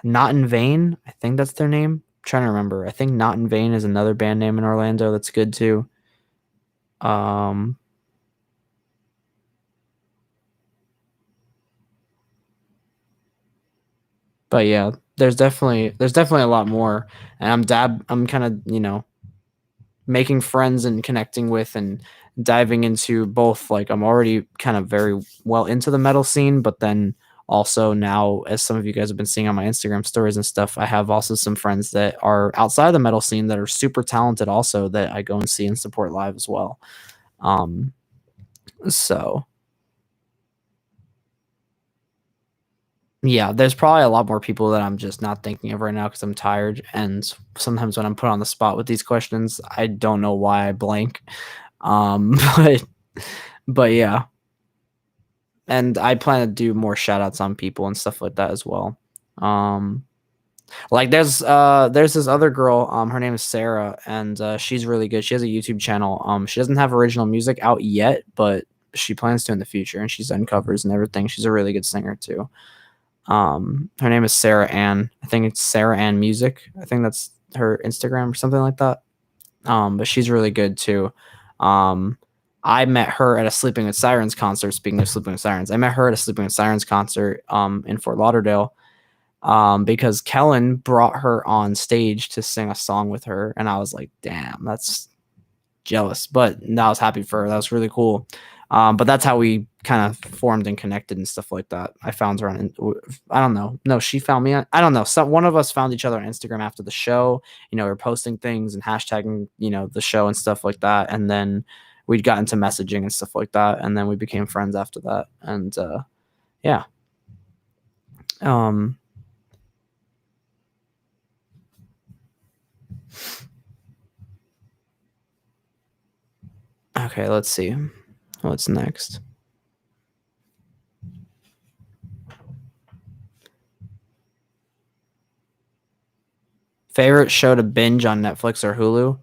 Not in Vain, I think that's their name. I'm trying to remember. I think Not in Vain is another band name in Orlando that's good too. But yeah, there's definitely a lot more, and I'm kind of, making friends and connecting with and diving into both. Like, I'm already kind of very well into the metal scene, but then also now, as some of you guys have been seeing on my Instagram stories and stuff, I have also some friends that are outside the metal scene that are super talented also, that I go and see and support live as well. So yeah, there's probably a lot more people that I'm just not thinking of right now because I'm tired. And sometimes when I'm put on the spot with these questions, I don't know why I blank. But yeah. And I plan to do more shout outs on people and stuff like that as well. Like, there's this other girl, her name is Sarah, and she's really good. She has a YouTube channel. She doesn't have original music out yet, but she plans to in the future, and she's done covers and everything. She's a really good singer too. Her name is Sarah Ann. I think it's Sarah Ann Music. I think that's her Instagram or something like that. But she's really good too. I met her at a Sleeping with Sirens concert. Speaking of Sleeping with Sirens, I met her at a Sleeping with Sirens concert in Fort Lauderdale, because Kellen brought her on stage to sing a song with her, and I was like, damn, that's jealous. But I was happy for her. That was really cool. But that's how we kind of formed and connected and stuff like that. I found her on, I don't know. No, she found me on, I don't know. One of us found each other on Instagram after the show. We were posting things and hashtagging, the show and stuff like that. And then we'd got into messaging and stuff like that. And then we became friends after that. And yeah. Okay, let's see. What's next? Favorite show to binge on Netflix or Hulu?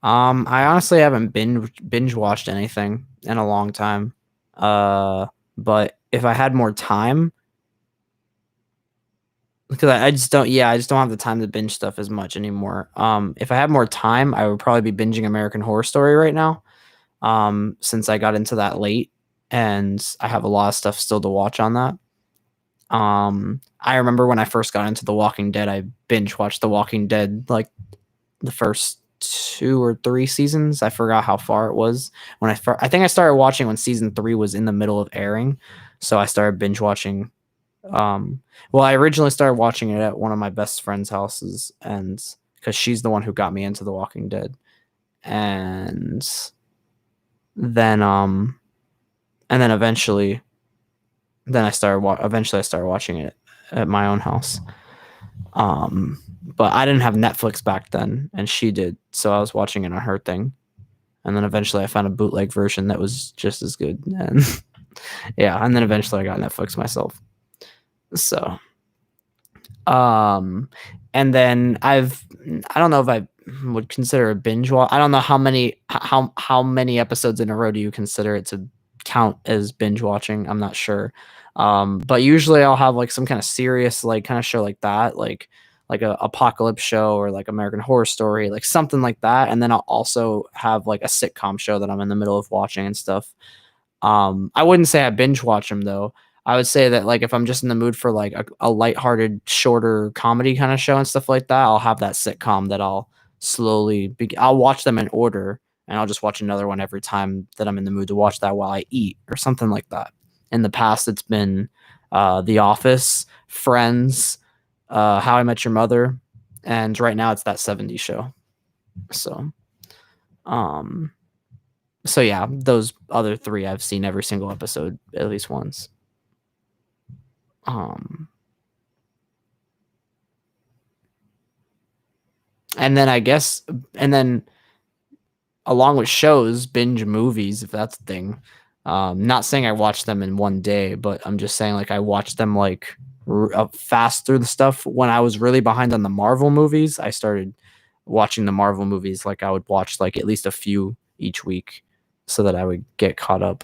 I honestly haven't binge watched anything in a long time. But if I had more time, because I just don't have the time to binge stuff as much anymore. If I had more time, I would probably be binging American Horror Story right now. since I got into that late, and I have a lot of stuff still to watch on that. I remember when I first got into The Walking Dead, I binge watched The Walking Dead like the first 2 or 3 seasons. I forgot how far it was when I think I started watching when season 3 was in the middle of airing, so I started binge watching. Well, I originally started watching it at one of my best friend's houses, and because she's the one who got me into The Walking Dead, and then eventually, eventually I started watching it at my own house. But I didn't have Netflix back then, and she did, so I was watching it on her thing. And then eventually I found a bootleg version that was just as good. And yeah, and then eventually I got Netflix myself. So, and then I don't know if I would consider a binge watch. I don't know how many episodes in a row do you consider it to count as binge watching? I'm not sure. But usually I'll have like some kind of serious like kind of show like that, like a apocalypse show or like American Horror Story, like something like that. And then I'll also have like a sitcom show that I'm in the middle of watching and stuff. I wouldn't say I binge watch them though. I would say that like if I'm just in the mood for like a lighthearted, shorter comedy kind of show and stuff like that, I'll have that sitcom that I'll watch them in order, and I'll just watch another one every time that I'm in the mood to watch that while I eat or something like that. In the past, it's been The Office, Friends, How I Met Your Mother, and right now it's that 70s show. So, so yeah, those other 3 I've seen every single episode at least once. And then I guess, and then along with shows, binge movies, if that's a thing. Not saying I watch them in one day, but I'm just saying like I watched them like fast through the stuff. When I was really behind on the Marvel movies, I started watching the Marvel movies. Like I would watch like at least a few each week so that I would get caught up.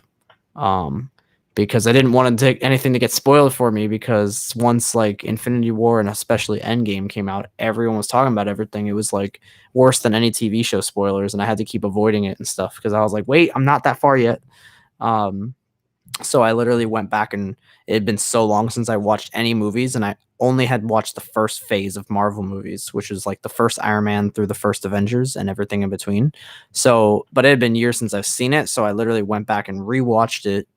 Because I didn't want to take anything to get spoiled for me, because once like Infinity War and especially Endgame came out, everyone was talking about everything. It was like worse than any TV show spoilers, and I had to keep avoiding it and stuff because I was like, wait, I'm not that far yet. So I literally went back, and it had been so long since I watched any movies, and I only had watched the first phase of Marvel movies, which was like the first Iron Man through the first Avengers and everything in between. So, but it had been years since I've seen it, so I literally went back and rewatched it,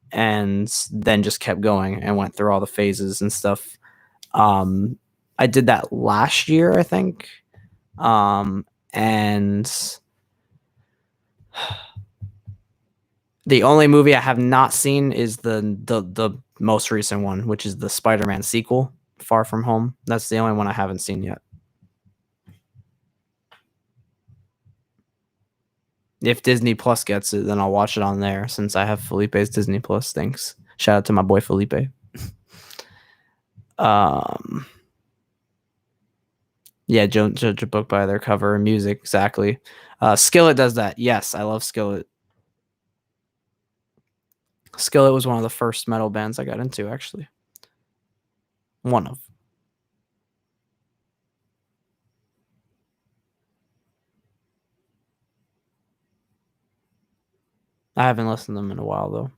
and then just kept going and went through all the phases and stuff. I did that last year, I think. And the only movie I have not seen is the most recent one, which is the Spider-Man sequel, Far From Home. That's the only one I haven't seen yet. If Disney Plus gets it, then I'll watch it on there, since I have Felipe's Disney Plus. Thanks. Shout out to my boy Felipe. Yeah, judge a book by their cover and music. Exactly. Skillet does that. Yes, I love Skillet. Skillet was one of the first metal bands I got into, actually. One of. I haven't listened to them in a while, though.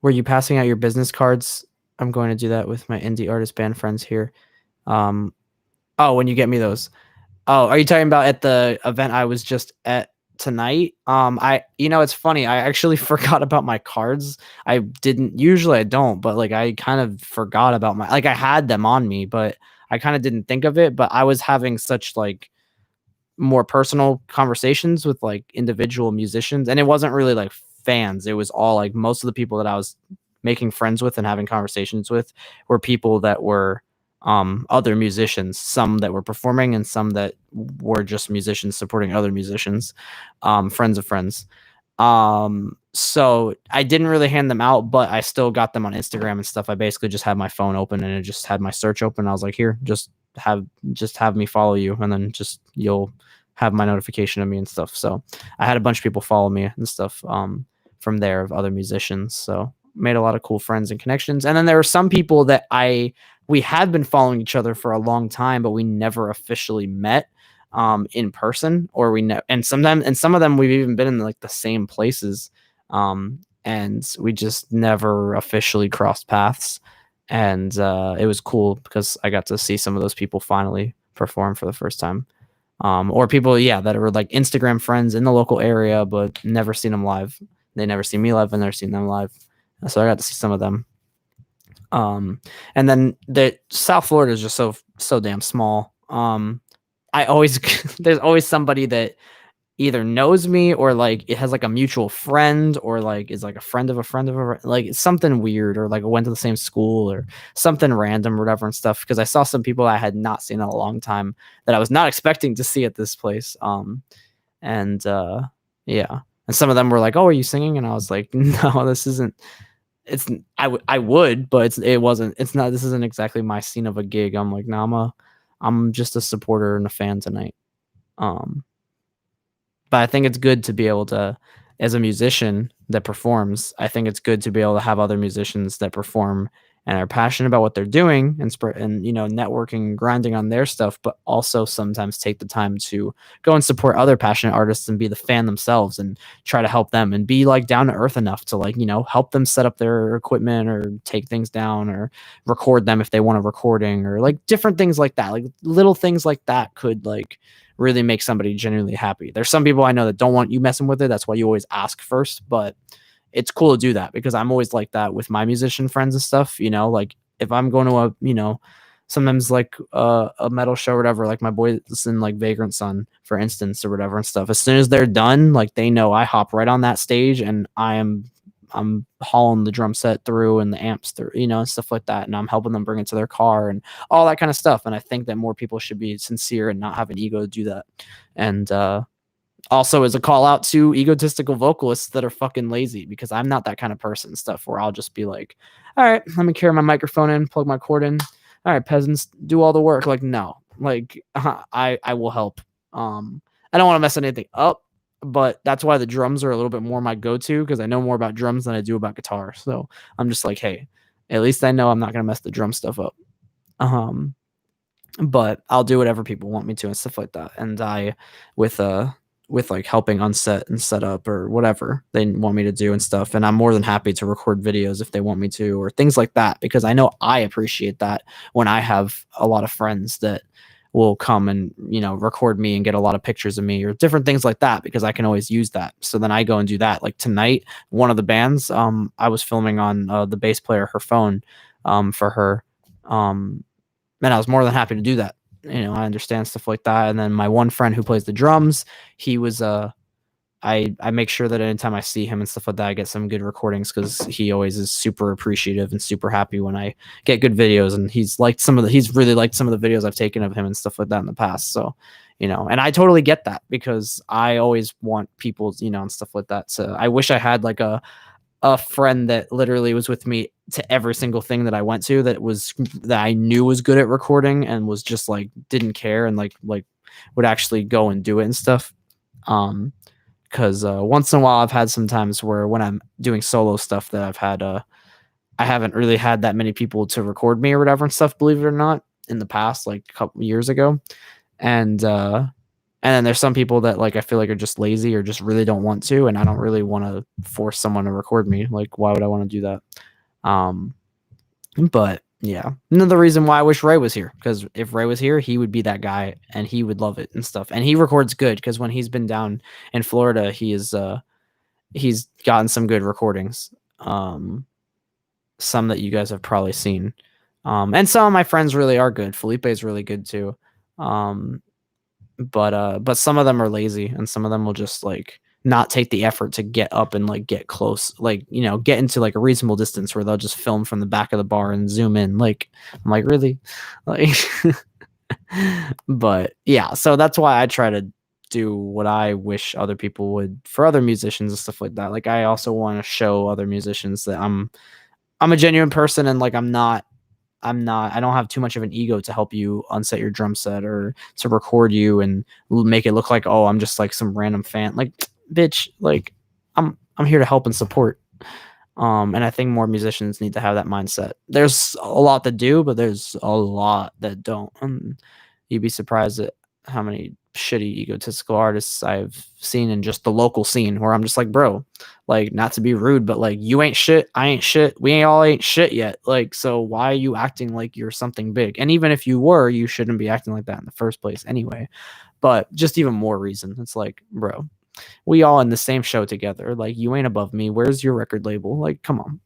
Were you passing out your business cards? I'm going to do that with my indie artist band friends here. Oh, when you get me those. Oh, are you talking about at the event I was just at tonight? It's funny. I actually forgot about my cards. I don't, but like I kind of forgot about I had them on me, but I kind of didn't think of it. But I was having such like more personal conversations with like individual musicians, and it wasn't really like fans. It was all like most of the people that I was making friends with and having conversations with were people that were other musicians, some that were performing and some that were just musicians supporting other musicians, friends of friends. So I didn't really hand them out, but I still got them on Instagram and stuff. I basically just had my phone open and it just had my search open. I was like, here, just have me follow you, and then just you'll have my notification of me and stuff. So I had a bunch of people follow me and stuff from there, of other musicians. So made a lot of cool friends and connections. And then there were some people that we had been following each other for a long time, but we never officially met in person, or and some of them we've even been in like the same places, and we just never officially crossed paths. And it was cool because I got to see some of those people finally perform for the first time. Or people, that were like Instagram friends in the local area, but never seen them live. They never seen me live, and never seen them live. So I got to see some of them. And then the South Florida is just so damn small. There's always somebody that either knows me, or like it has like a mutual friend, or like is like a friend of a friend of a, like it's something weird, or like went to the same school or something random or whatever and stuff. Because I saw some people I had not seen in a long time that I was not expecting to see at this place. And some of them were like, "Oh, are you singing?" And I was like, "No, this isn't." I would, but this isn't exactly my scene of a gig. I'm like, "No, I'm just a supporter and a fan tonight." But I think it's good to be able to, as a musician that performs, I think it's good to be able to have other musicians that perform and are passionate about what they're doing, and networking and grinding on their stuff, but also sometimes take the time to go and support other passionate artists and be the fan themselves and try to help them and be like down to earth enough to like, help them set up their equipment or take things down or record them if they want a recording, or like different things like that. Like little things like that could like really make somebody genuinely happy. There's some people I know that don't want you messing with it. That's why you always ask first, but it's cool to do that because I'm always like that with my musician friends and stuff, like if I'm going to sometimes like a metal show or whatever, like my boys in like Vagrant Son, for instance, or whatever and stuff. As soon as they're done, like they know I hop right on that stage and I'm hauling the drum set through and the amps through, and stuff like that. And I'm helping them bring it to their car and all that kind of stuff. And I think that more people should be sincere and not have an ego to do that. And, also as a call out to egotistical vocalists that are fucking lazy, because I'm not that kind of person stuff where I'll just be like, all right, let me carry my microphone in, plug my cord in. All right, peasants, do all the work. Like, no, like I will help. I don't want to mess anything up, but that's why the drums are a little bit more my go-to, because I know more about drums than I do about guitar. So I'm just like, hey, at least I know I'm not going to mess the drum stuff up. But I'll do whatever people want me to and stuff like that. And I, with like helping on set and set up or whatever they want me to do and stuff. And I'm more than happy to record videos if they want me to, or things like that, because I know I appreciate that when I have a lot of friends that will come and, record me and get a lot of pictures of me or different things like that, because I can always use that. So then I go and do that. Like tonight, one of the bands, I was filming on the bass player, her phone, for her. And I was more than happy to do that. I understand stuff like that. And then my one friend who plays the drums, he was I make sure that anytime I see him and stuff like that, I get some good recordings, because he always is super appreciative and super happy when I get good videos. And he's really liked some of the videos I've taken of him and stuff like that in the past. So, and I totally get that, because I always want people, and stuff like that. So I wish I had like a friend that literally was with me to every single thing that I went to, that I knew was good at recording and was just like, didn't care and like would actually go and do it and stuff. Cause once in a while I've had some times where when I'm doing solo stuff that I've had, I haven't really had that many people to record me or whatever and stuff, believe it or not, in the past, like a couple years ago. And then there's some people that like I feel like are just lazy or just really don't want to, and I don't really want to force someone to record me. Like, why would I want to do that? But yeah, another reason why I wish Ray was here, because if Ray was here, he would be that guy and he would love it and stuff. And he records good, because when he's been down in Florida, he's gotten some good recordings. Some that you guys have probably seen. And some of my friends really are good. Felipe is really good too. But some of them are lazy, and some of them will just like not take the effort to get up and like get close, like, get into like a reasonable distance where they'll just film from the back of the bar and zoom in. Like, I'm like, really? Like, but yeah, so that's why I try to do what I wish other people would for other musicians and stuff like that. Like, I also want to show other musicians that I'm a genuine person, and like I don't have too much of an ego to help you unset your drum set or to record you and make it look like, oh, I'm just like some random fan. Like, bitch, like I'm here to help and support. And I think more musicians need to have that mindset. There's a lot that do, but there's a lot that don't. You'd be surprised at how many shitty egotistical artists I've seen in just the local scene where I'm just like, bro, like, not to be rude, but like, you ain't shit, I ain't shit, we ain't all ain't shit yet. Like, so why are you acting like you're something big? And even if you were, you shouldn't be acting like that in the first place anyway. But just even more reason. It's like, bro, we all in the same show together. Like, you ain't above me. Where's your record label? Like, come on.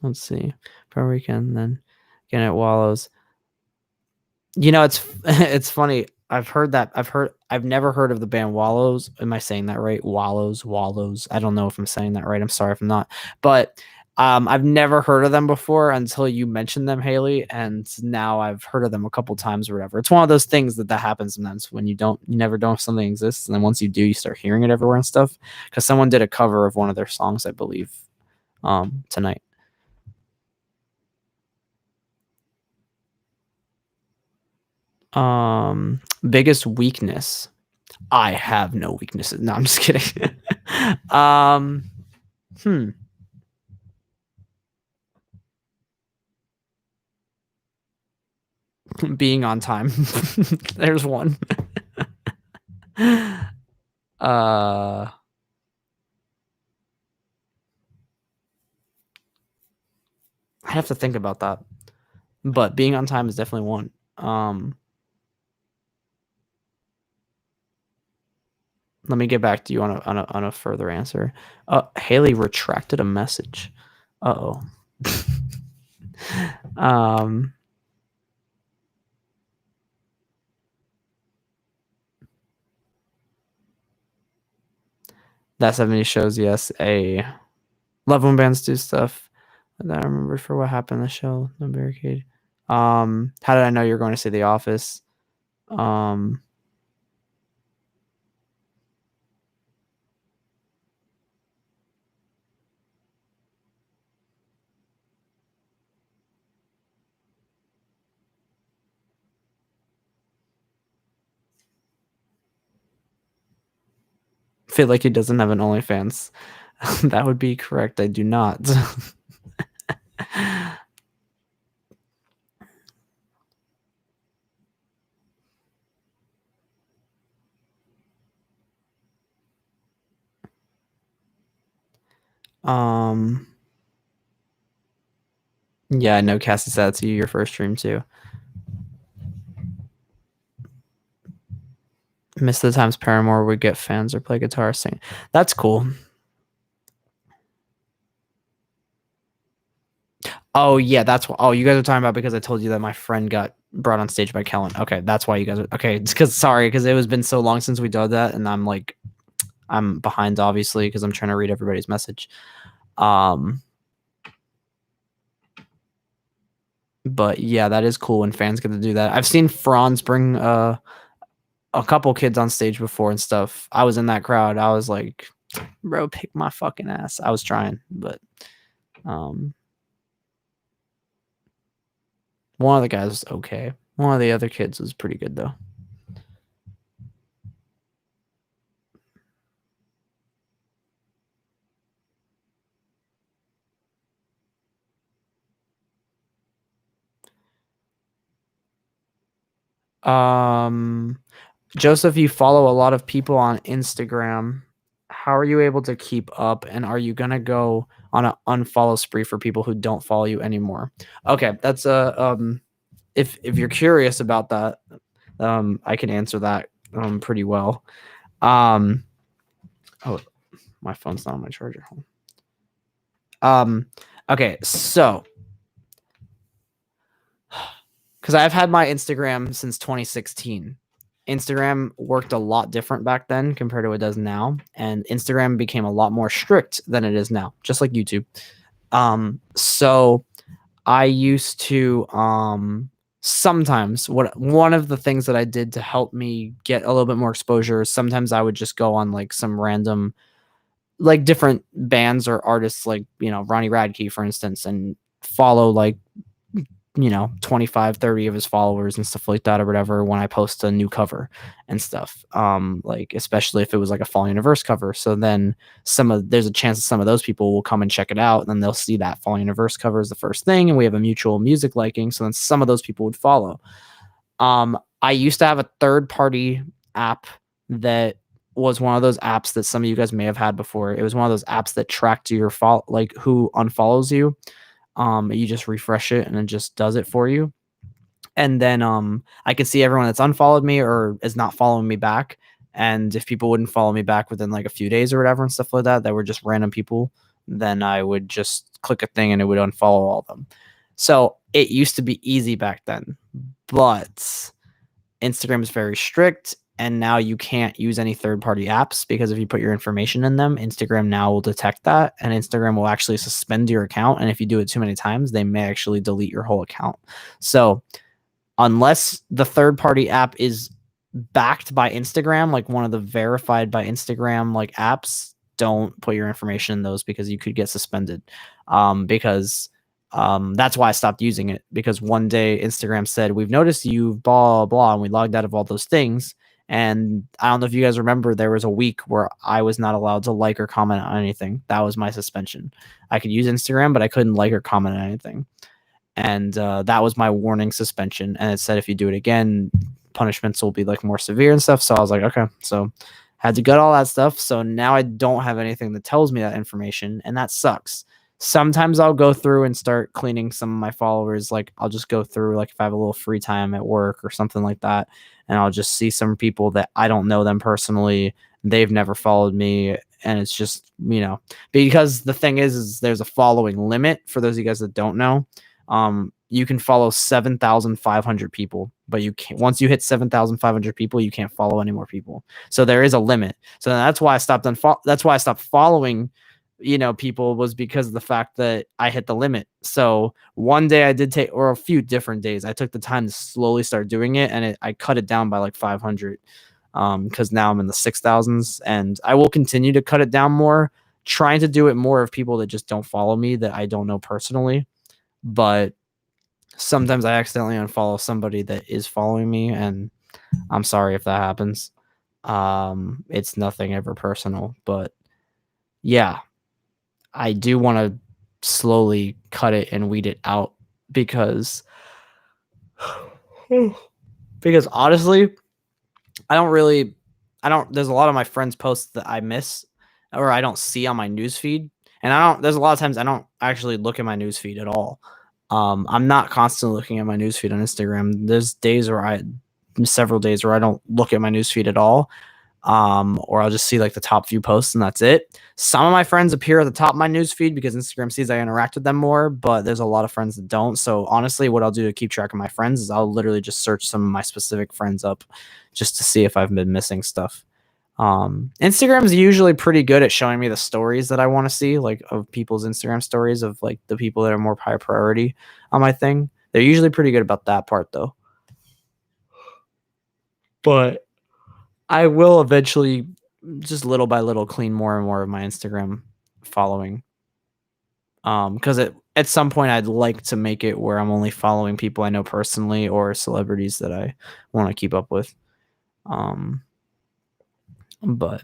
Let's see. Per weekend, then again at Wallows. You know, it's it's funny. I've never heard of the band Wallows. Am I saying that right? Wallows. I don't know if I'm saying that right. I'm sorry if I'm not. But I've never heard of them before until you mentioned them, Haley, and now I've heard of them a couple times or whatever. It's one of those things that happens sometimes when you never know if something exists, and then once you do, you start hearing it everywhere and stuff. Because someone did a cover of one of their songs, I believe, tonight. Biggest weakness. I have no weaknesses. No, I'm just kidding. Being on time. There's one. I have to think about that. But being on time is definitely one. Let me get back to you on a further answer. Haley retracted a message. Uh-oh. That 70 shows, yes. Love when bands do stuff that I remember for what happened in the show. No barricade. How did I know you were going to see The Office? Feel like he doesn't have an OnlyFans. That would be correct. I do not. Yeah, I know Cassie said that to you your first stream too. Miss the times Paramore would get fans or play guitar sing. That's cool. Oh yeah, that's what. Oh, you guys are talking about because I told you that my friend got brought on stage by Kellen. Okay, that's why you guys are okay. It's because it was been so long since we did that, and I'm behind obviously because I'm trying to read everybody's message. But yeah, that is cool when fans get to do that. I've seen Franz bring a couple kids on stage before and stuff. I was in that crowd. I was like, bro, pick my fucking ass. I was trying, but one of the guys was okay. One of the other kids was pretty good though. Joseph, you follow a lot of people on Instagram. How are you able to keep up? And are you gonna go on an unfollow spree for people who don't follow you anymore? Okay, that's if you're curious about that, I can answer that pretty well. Oh, my phone's not on my charger. Okay, so because I've had my Instagram since 2016. Instagram worked a lot different back then compared to what it does now, and Instagram became a lot more strict than it is now, just like YouTube. So I used to sometimes one of the things that I did to help me get a little bit more exposure is sometimes I would just go on like some random like different bands or artists like, you know, Ronnie Radke, for instance, and follow like 25, 30 of his followers and stuff like that or whatever when I post a new cover and stuff. Like especially if it was like a Fall Universe cover. So then there's a chance that some of those people will come and check it out, and then they'll see that Fall Universe cover is the first thing, and we have a mutual music liking. So then some of those people would follow. I used to have a third-party app that was one of those apps that some of you guys may have had before. It was one of those apps that tracked your like who unfollows you. You just refresh it and it just does it for you. And then I could see everyone that's unfollowed me or is not following me back. And if people wouldn't follow me back within like a few days or whatever and stuff like that were just random people, then I would just click a thing and it would unfollow all of them. So it used to be easy back then, but Instagram is very strict. And now you can't use any third-party apps because if you put your information in them, Instagram now will detect that, and Instagram will actually suspend your account. And if you do it too many times, they may actually delete your whole account. So unless the third-party app is backed by Instagram, like one of the verified by Instagram like apps, don't put your information in those because you could get suspended. Because that's why I stopped using it, because one day Instagram said, we've noticed you blah, blah, and we logged out of all those things. And I don't know if you guys remember, there was a week where I was not allowed to like or comment on anything. That was my suspension. I could use Instagram, but I couldn't like or comment on anything. And that was my warning suspension. And it said, if you do it again, punishments will be like more severe and stuff. So I was like, okay. So had to gut all that stuff. So now I don't have anything that tells me that information. And that sucks. Sometimes I'll go through and start cleaning some of my followers. Like I'll just go through, like if I have a little free time at work or something like that, and I'll just see some people that I don't know them personally. They've never followed me. And it's just, because the thing is there's a following limit for those of you guys that don't know. You can follow 7,500 people, but you can't, once you hit 7,500 people, you can't follow any more people. So there is a limit. So that's why I stopped following people, was because of the fact that I hit the limit. So one day I did take, or a few different days, I took the time to slowly start doing it, and I cut it down by like 500, because now I'm in the 6,000s, and I will continue to cut it down more, trying to do it more of people that just don't follow me, that I don't know personally. But sometimes I accidentally unfollow somebody that is following me, and I'm sorry if that happens. It's nothing ever personal, but yeah. I do want to slowly cut it and weed it out because honestly, there's a lot of my friends' posts that I miss or I don't see on my newsfeed. And there's a lot of times I don't actually look at my newsfeed at all. I'm not constantly looking at my newsfeed on Instagram. There's several days where I don't look at my newsfeed at all. Or I'll just see like the top few posts and that's it. Some of my friends appear at the top of my newsfeed because Instagram sees I interact with them more, but there's a lot of friends that don't. So honestly, what I'll do to keep track of my friends is I'll literally just search some of my specific friends up just to see if I've been missing stuff. Instagram is usually pretty good at showing me the stories that I want to see, like of people's Instagram stories of like the people that are more high priority on my thing. They're usually pretty good about that part though. But I will eventually, just little by little, clean more and more of my Instagram following. Because at some point I'd like to make it where I'm only following people I know personally or celebrities that I want to keep up with. But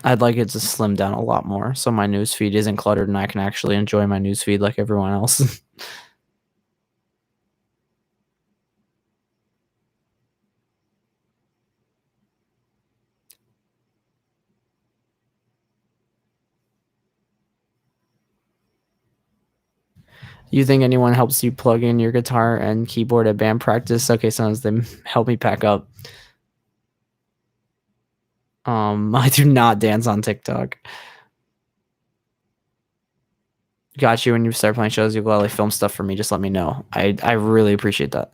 I'd like it to slim down a lot more so my newsfeed isn't cluttered and I can actually enjoy my newsfeed like everyone else. You think anyone helps you plug in your guitar and keyboard at band practice? Okay, sometimes they help me pack up. I do not dance on TikTok. Got you. When you start playing shows, you'll gladly film stuff for me. Just let me know. I really appreciate that.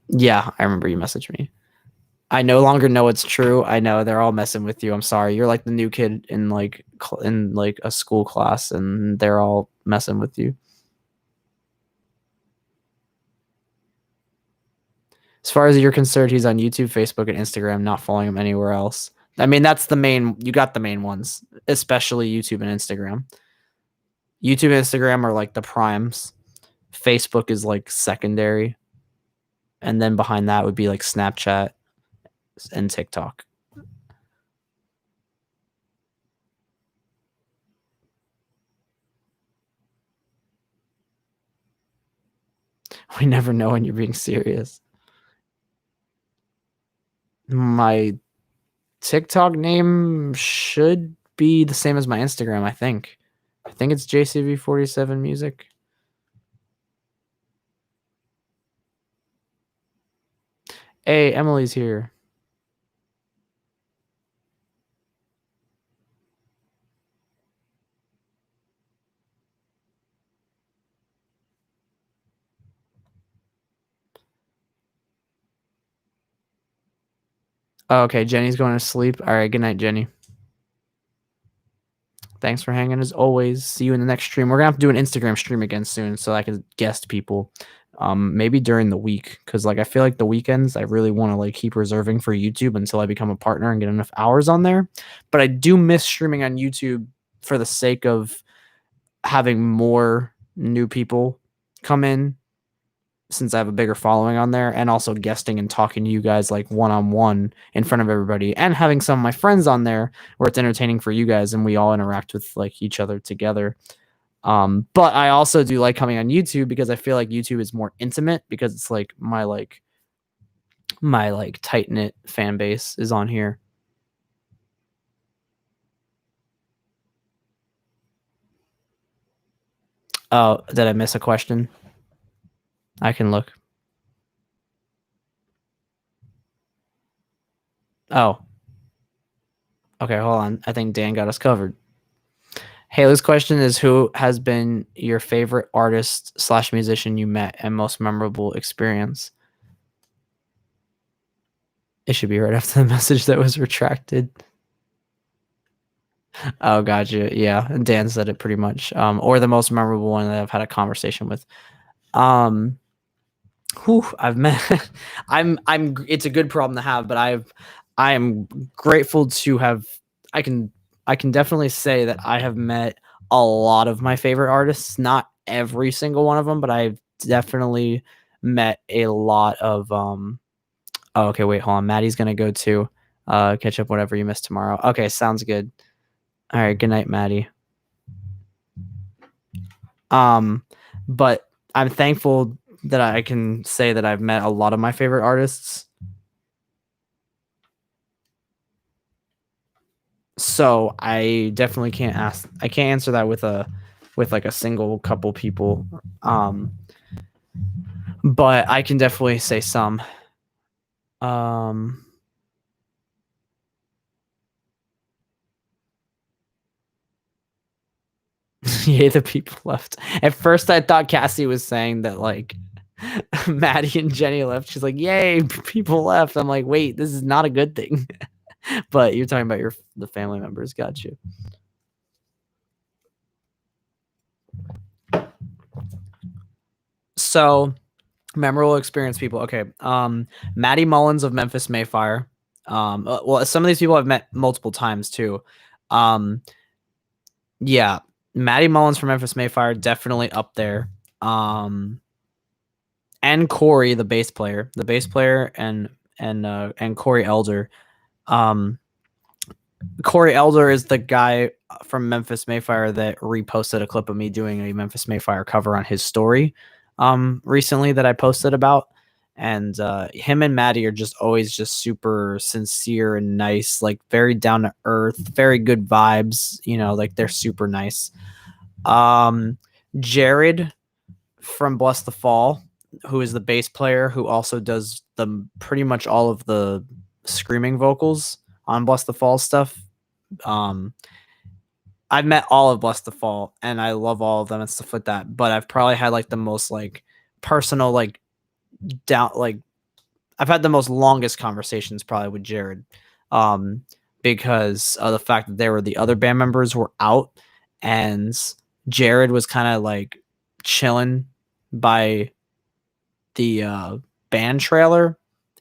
Yeah, I remember you messaged me. I no longer know it's true. I know they're all messing with you. I'm sorry. You're like the new kid in like a school class, and they're all messing with you. As far as you're concerned, he's on YouTube, Facebook, and Instagram, not following him anywhere else. I mean, that's the main, you got the main ones, especially YouTube and Instagram. YouTube and Instagram are like the primes. Facebook is like secondary, and then behind that would be like Snapchat and TikTok. We never know when you're being serious. My TikTok name should be the same as my Instagram, I think. I think it's JCV47 Music. Hey, Emily's here. Oh, okay, Jenny's going to sleep. All right, good night, Jenny. Thanks for hanging as always. See you in the next stream. We're gonna have to do an Instagram stream again soon so I can guest people. Maybe during the week, because like I feel like the weekends I really want to like keep reserving for YouTube until I become a partner and get enough hours on there. But I do miss streaming on YouTube for the sake of having more new people come in, since I have a bigger following on there, and also guesting and talking to you guys like one-on-one in front of everybody, and having some of my friends on there where it's entertaining for you guys and we all interact with like each other together. But I also do like coming on YouTube because I feel like YouTube is more intimate, because it's like my tight-knit fan base is on here. Oh, did I miss a question? I can look. Oh. Okay, hold on. I think Dan got us covered. Haley's question is, who has been your favorite artist / musician you met and most memorable experience? It should be right after the message that was retracted. Oh, gotcha. Yeah, Dan said it pretty much. Or the most memorable one that I've had a conversation with. I've met. I'm. It's a good problem to have, but I am grateful to have. I can definitely say that I have met a lot of my favorite artists. Not every single one of them, but I've definitely met a lot of. Oh, okay, wait, hold on. Maddie's gonna go too. Catch up whatever you missed tomorrow. Okay, sounds good. All right, good night, Maddie. But I'm thankful that I can say that I've met a lot of my favorite artists. So I definitely can't answer that with like a single couple people. But I can definitely say some. Yeah, the people left. At first I thought Cassie was saying that like Maddie and Jenny left. She's like, yay, people left. I'm like, wait, this is not a good thing. But you're talking about the family members. Got you. So, memorable experience, people. Okay. Maddie Mullins of Memphis Mayfire. Well, some of these people I've met multiple times too. Yeah, Maddie Mullins from Memphis Mayfire, definitely up there. And Corey, the bass player, and Corey Elder. Corey Elder is the guy from Memphis Mayfire that reposted a clip of me doing a Memphis Mayfire cover on his story recently that I posted about. And him and Maddie are just always just super sincere and nice, like very down to earth, very good vibes, you know, like they're super nice. Jared from Bless the Fall, who is the bass player who also does the pretty much all of the screaming vocals on Bless the Fall stuff. I've met all of Bless the Fall and I love all of them and stuff like that, but I've probably had like the most like personal, like down, like I've had the most longest conversations probably with Jared, because of the fact that there were the other band members were out and Jared was kind of like chilling by the band trailer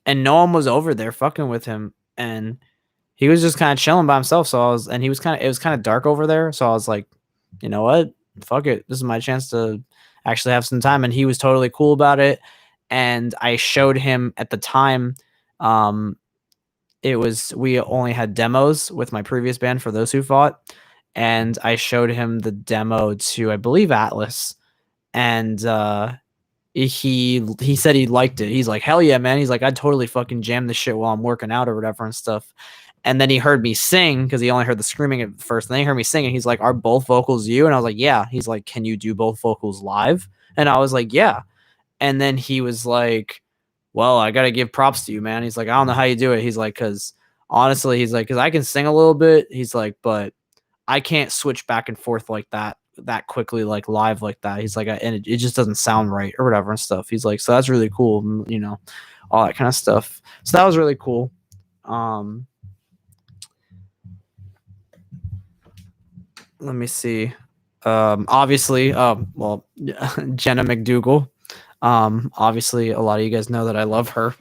and no one was over there fucking with him, and he was just kind of chilling by himself. So it was kind of dark over there. So I was like, you know what? Fuck it. This is my chance to actually have some time, and he was totally cool about it. And I showed him at the time, um, it was we only had demos with my previous band for those who fought, and I showed him the demo to, I believe, Atlas, and he said he liked it. He's like, hell yeah, man. He's like, I'd totally fucking jam this shit while I'm working out or whatever and stuff. And then he heard me sing because he only heard the screaming at first. And then he heard me sing, and he's like, are both vocals you? And I was like, yeah. He's like, can you do both vocals live? And I was like, yeah. And then he was like, well, I got to give props to you, man. He's like, I don't know how you do it. He's like, because honestly, he's like, because I can sing a little bit. He's like, but I can't switch back and forth like that quickly, like live like that. He's like, and it just doesn't sound right or whatever and stuff. He's like, so that's really cool, you know, all that kind of stuff. So that was really cool. Let me see. Obviously, well, Jenna McDougal. Obviously, a lot of you guys know that I love her,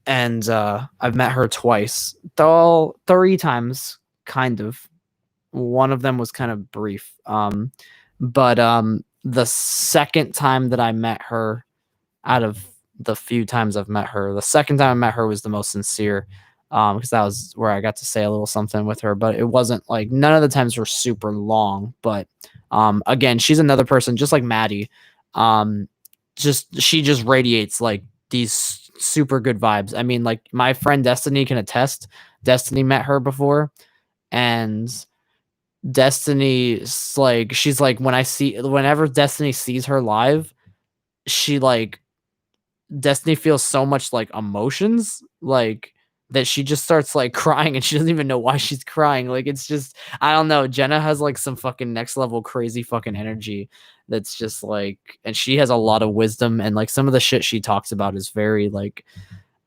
and I've met her twice, though 3 times, kind of. One of them was kind of brief. But the second time that I met her, out of the few times I've met her, the second time I met her was the most sincere. Because that was where I got to say a little something with her, but it wasn't like, none of the times were super long. But again, she's another person just like Maddie. She just radiates like these super good vibes. I mean, like my friend Destiny can attest. Destiny met her before, and Destiny's like, she's like, whenever Destiny sees her live, she like, Destiny feels so much like emotions, like that she just starts like crying, and she doesn't even know why she's crying. Like, it's just, I don't know. Jenna has like some fucking next level crazy fucking energy that's just like, and she has a lot of wisdom, and like some of the shit she talks about is very like,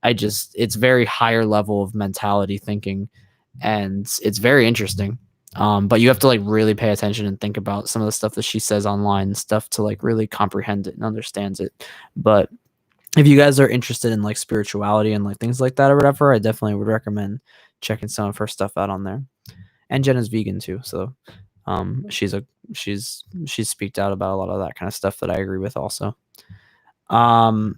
it's very higher level of mentality thinking, and it's very interesting. But you have to like really pay attention and think about some of the stuff that she says online and stuff to like really comprehend it and understands it. But if you guys are interested in like spirituality and like things like that or whatever, I definitely would recommend checking some of her stuff out on there. And Jenna's vegan too, so she's speaked out about a lot of that kind of stuff that I agree with also. Those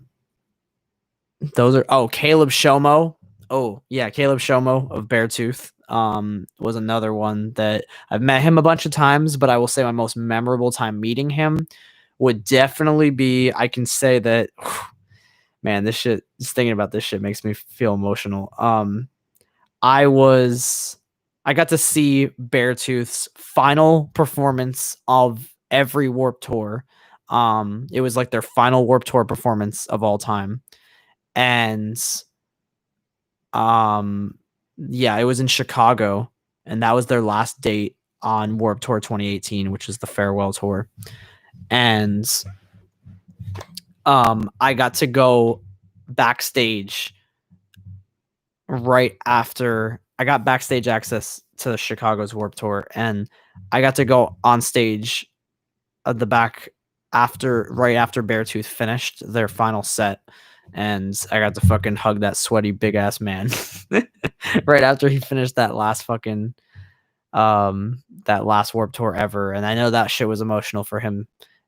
are Caleb Shomo. Oh yeah, Caleb Shomo of Beartooth was another one that I've met him a bunch of times, but I will say my most memorable time meeting him would definitely be, I can say that, man, this shit, just thinking about this shit makes me feel emotional. I got to see Beartooth's final performance of every Warped Tour. It was like their final Warped Tour performance of all time. And yeah, it was in Chicago, and that was their last date on Warped Tour 2018, which is the farewell tour. And I got to go backstage right after I got backstage access to Chicago's Warped Tour, and I got to go on stage at the back right after Beartooth finished their final set, and I got to fucking hug that sweaty big ass man right after he finished that last fucking that last Warped Tour ever. And I know that shit was emotional for him,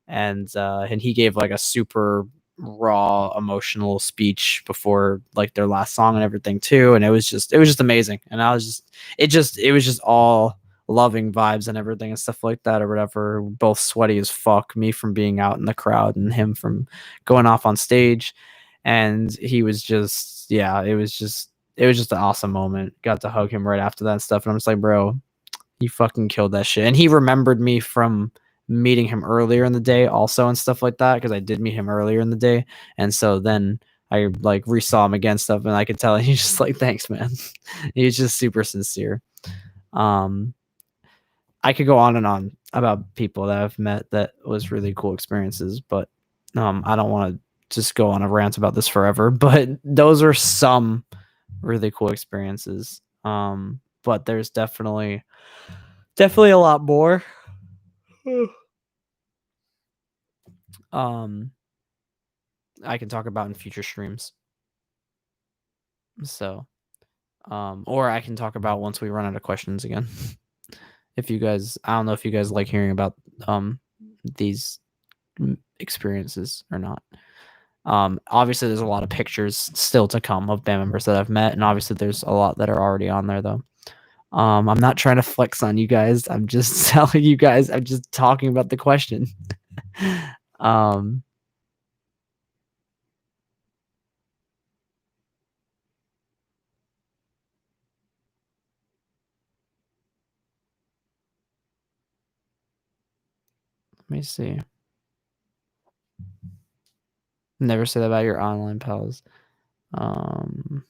and he gave like a super raw emotional speech before like their last song and everything too, and it was just amazing. And I was just it was just all loving vibes and everything and stuff like that or whatever. Both sweaty as fuck, me from being out in the crowd and him from going off on stage. And he was just, yeah, it was just an awesome moment. Got to hug him right after that stuff, and I'm just like, bro, you fucking killed that shit. And he remembered me from meeting him earlier in the day also and stuff like that, because I did meet him earlier in the day. And so then I like resaw him again stuff, and I could tell he's just like, thanks, man. He's just super sincere. I could go on and on about people that I've met that was really cool experiences, but I don't want to just go on a rant about this forever. But those are some really cool experiences. But there's definitely a lot more. I can talk about in future streams. So, or I can talk about once we run out of questions again. If you guys, I don't know if you guys like hearing about these experiences or not. Obviously, there's a lot of pictures still to come of band members that I've met, and obviously, there's a lot that are already on there though. I'm not trying to flex on you guys. I'm just telling you guys. I'm just talking about the question. um, Let me see. Never say that about your online pals. Um,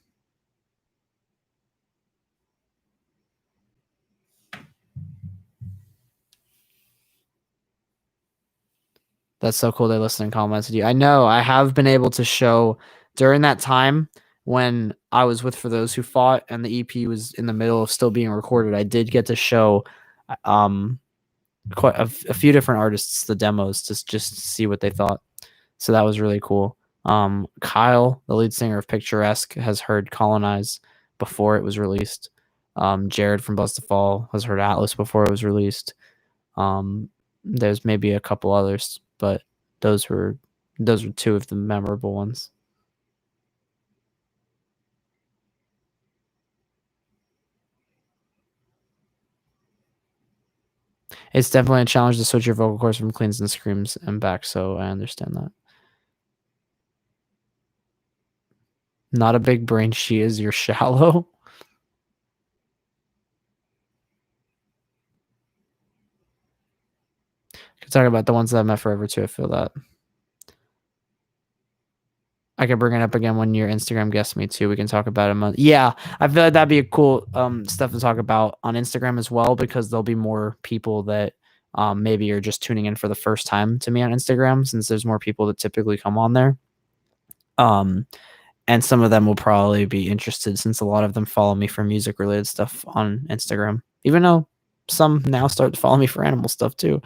that's so cool. They listen and comments to you. I know. I have been able to show during that time when I was with For Those Who Fought and the EP was in the middle of still being recorded. I did get to show quite a few different artists the demos to just see what they thought. So that was really cool. Kyle, the lead singer of Picturesque, has heard Colonize before it was released. Jared from Buzz to Fall has heard Atlas before it was released. There's maybe a couple others, but those were two of the memorable ones. It's definitely a challenge to switch your vocal cords from cleans and screams and back, so I understand that. Not a big brain she is, you're shallow. Could talk about the ones that I've met forever too. I feel that. I can bring it up again when your Instagram guests me too. We can talk about it a month. Yeah, I feel like that'd be a cool stuff to talk about on Instagram as well, because there'll be more people that maybe are just tuning in for the first time to me on Instagram, since there's more people that typically come on there. And some of them will probably be interested, since a lot of them follow me for music related stuff on Instagram, even though some now start to follow me for animal stuff too.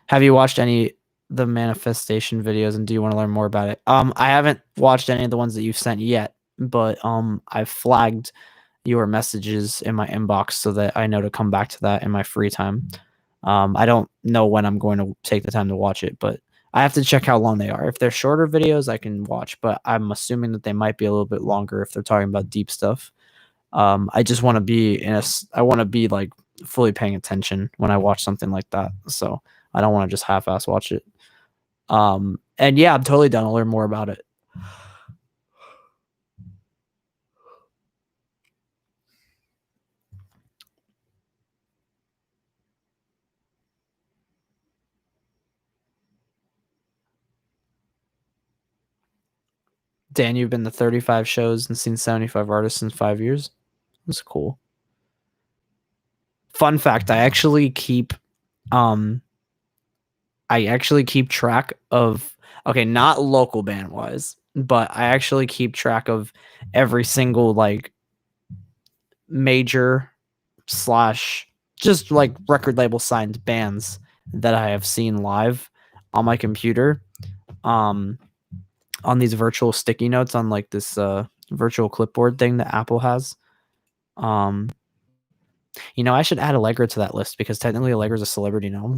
Have you watched any the manifestation videos, and do you want to learn more about it? I haven't watched any of the ones that you've sent yet, but I've flagged your messages in my inbox so that I know to come back to that in my free time. I don't know when I'm going to take the time to watch it, but I have to check how long they are. If they're shorter videos, I can watch, but I'm assuming that they might be a little bit longer if they're talking about deep stuff. I just want to be I want to be like fully paying attention when I watch something like that. So I don't want to just half-ass watch it. And yeah, I'm totally down to learn more about it. Dan, you've been to 35 shows and seen 75 artists in 5 years. That's cool. Fun fact, I actually keep track of, okay, not local band wise, but I actually keep track of every single like major / just like record label signed bands that I have seen live on my computer, on these virtual sticky notes on like this virtual clipboard thing that Apple has. I should add Allegra to that list, because technically Allegra's a celebrity now.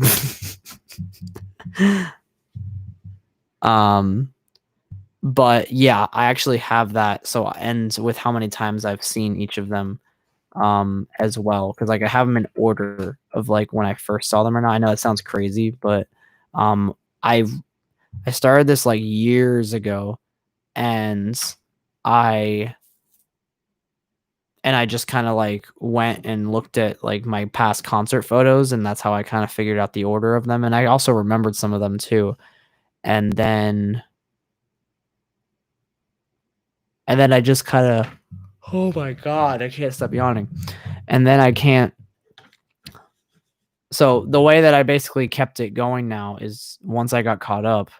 But yeah, I actually have that. So, and with how many times I've seen each of them as well, because like I have them in order of like when I first saw them or not. I know it sounds crazy, but I started this like years ago, and I just kind of like went and looked at like my past concert photos, and that's how I kind of figured out the order of them, and I also remembered some of them too. And then I just kind of, oh my god, I can't stop yawning. And then I can't. So the way that I basically kept it going now is, once I got caught up,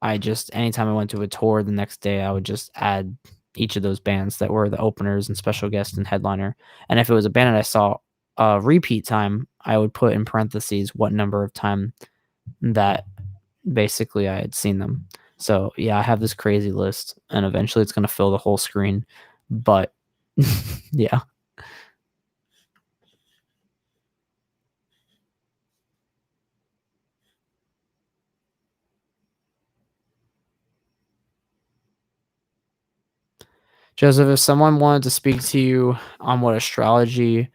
I just, anytime I went to a tour the next day, I would just add each of those bands that were the openers and special guest and headliner. And if it was a band that I saw repeat time, I would put in parentheses what number of time that basically I had seen them. So yeah, I have this crazy list, and eventually it's going to fill the whole screen. But yeah. Joseph, if someone wanted to speak to you on what astrology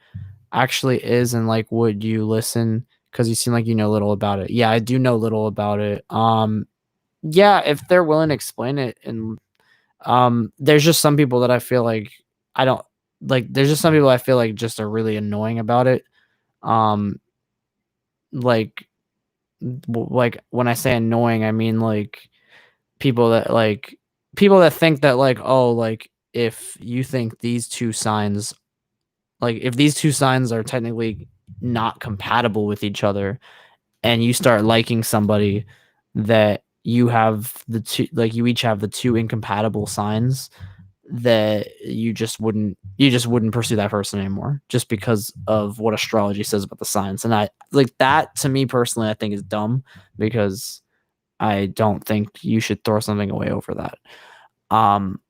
actually is and like would you listen? Because you seem like you know little about it. Yeah, I do know little about it. Yeah, if they're willing to explain it, and there's just some people that I feel like I don't like. There's just some people I feel like just are really annoying about it. Um, like like when I say annoying, I mean like people that like people that think that like, oh, like if you think these two signs, like if these two signs are technically not compatible with each other, and you start liking somebody that you have the two, like you each have the two incompatible signs, that you just wouldn't pursue that person anymore just because of what astrology says about the signs. And I like that, to me personally, I think is dumb, because I don't think you should throw something away over that. Um,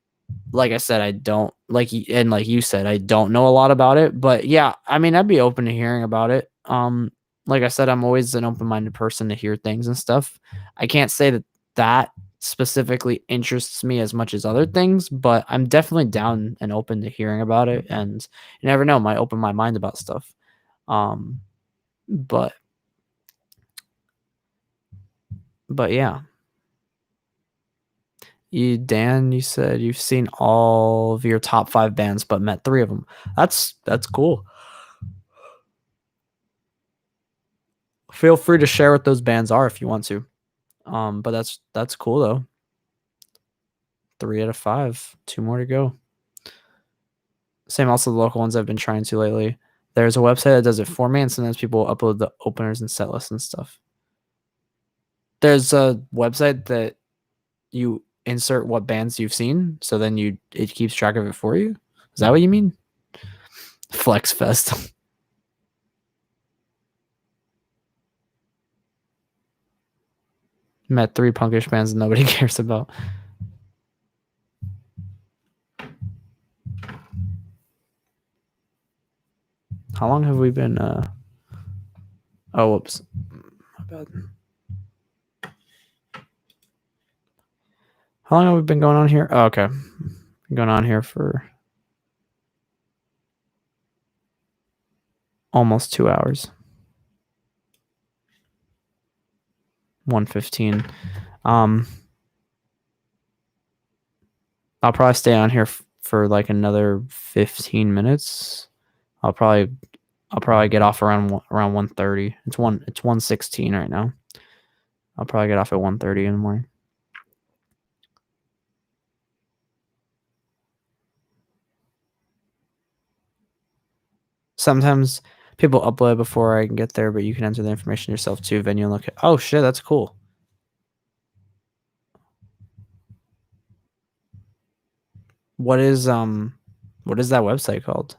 like I said, I don't and like you said, I don't know a lot about it, but yeah, I mean, I'd be open to hearing about it. Like I said, I'm always an open-minded person to hear things and stuff. I can't say that that specifically interests me as much as other things, but I'm definitely down and open to hearing about it. And you never know, might open my mind about stuff. Um, but yeah. Dan, you said you've seen all of your top 5 bands, but met 3 of them. That's cool. Feel free to share what those bands are if you want to. But that's cool though. 3 out of 5, 2 more to go. Same also the local ones I've been trying to lately. There's a website that does it for me, and sometimes people upload the openers and set lists and stuff. There's a website that you insert what bands you've seen, so then it keeps track of it for you. Is that what you mean? Flex Fest. Met 3 punkish bands nobody cares about. How long have we been oh whoops. My bad. How long have we been going on here? Oh, okay. Been going on here for almost 2 hours. 1:15. I'll probably stay on here for like another 15 minutes. I'll probably get off around 1:30. It's 1:16 right now. I'll probably get off at 1:30 in the morning. Sometimes people upload before I can get there, but you can enter the information yourself too. Venue and look at. Oh shit, that's cool. What is that website called?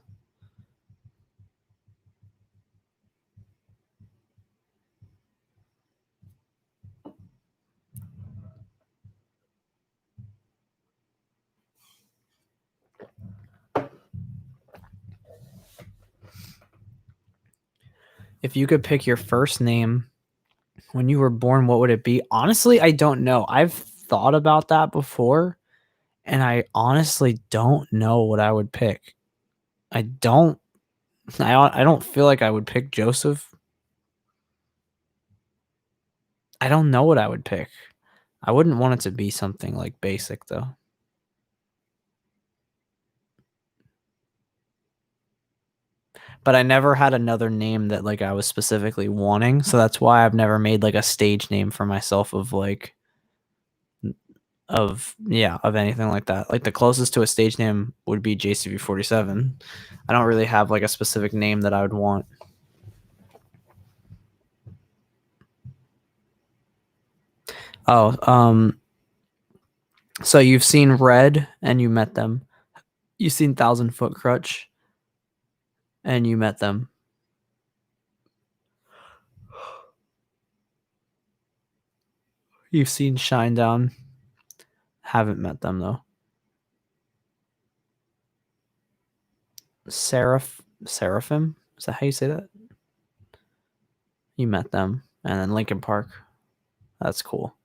If you could pick your first name when you were born, what would it be? Honestly, I don't know. I've thought about that before, and I honestly don't know what I would pick. I don't feel like I would pick Joseph. I don't know what I would pick. I wouldn't want it to be something like basic though. But I never had another name that like I was specifically wanting, so that's why I've never made like a stage name for myself of like of anything like that. Like the closest to a stage name would be JCV47. I don't really have like a specific name that I would want. Oh, so you've seen Red and you met them. You've seen 1,000 Foot Crutch and you met them. You've seen Shinedown. Haven't met them though. Seraphim? Is that how you say that? You met them. And then Linkin Park. That's cool.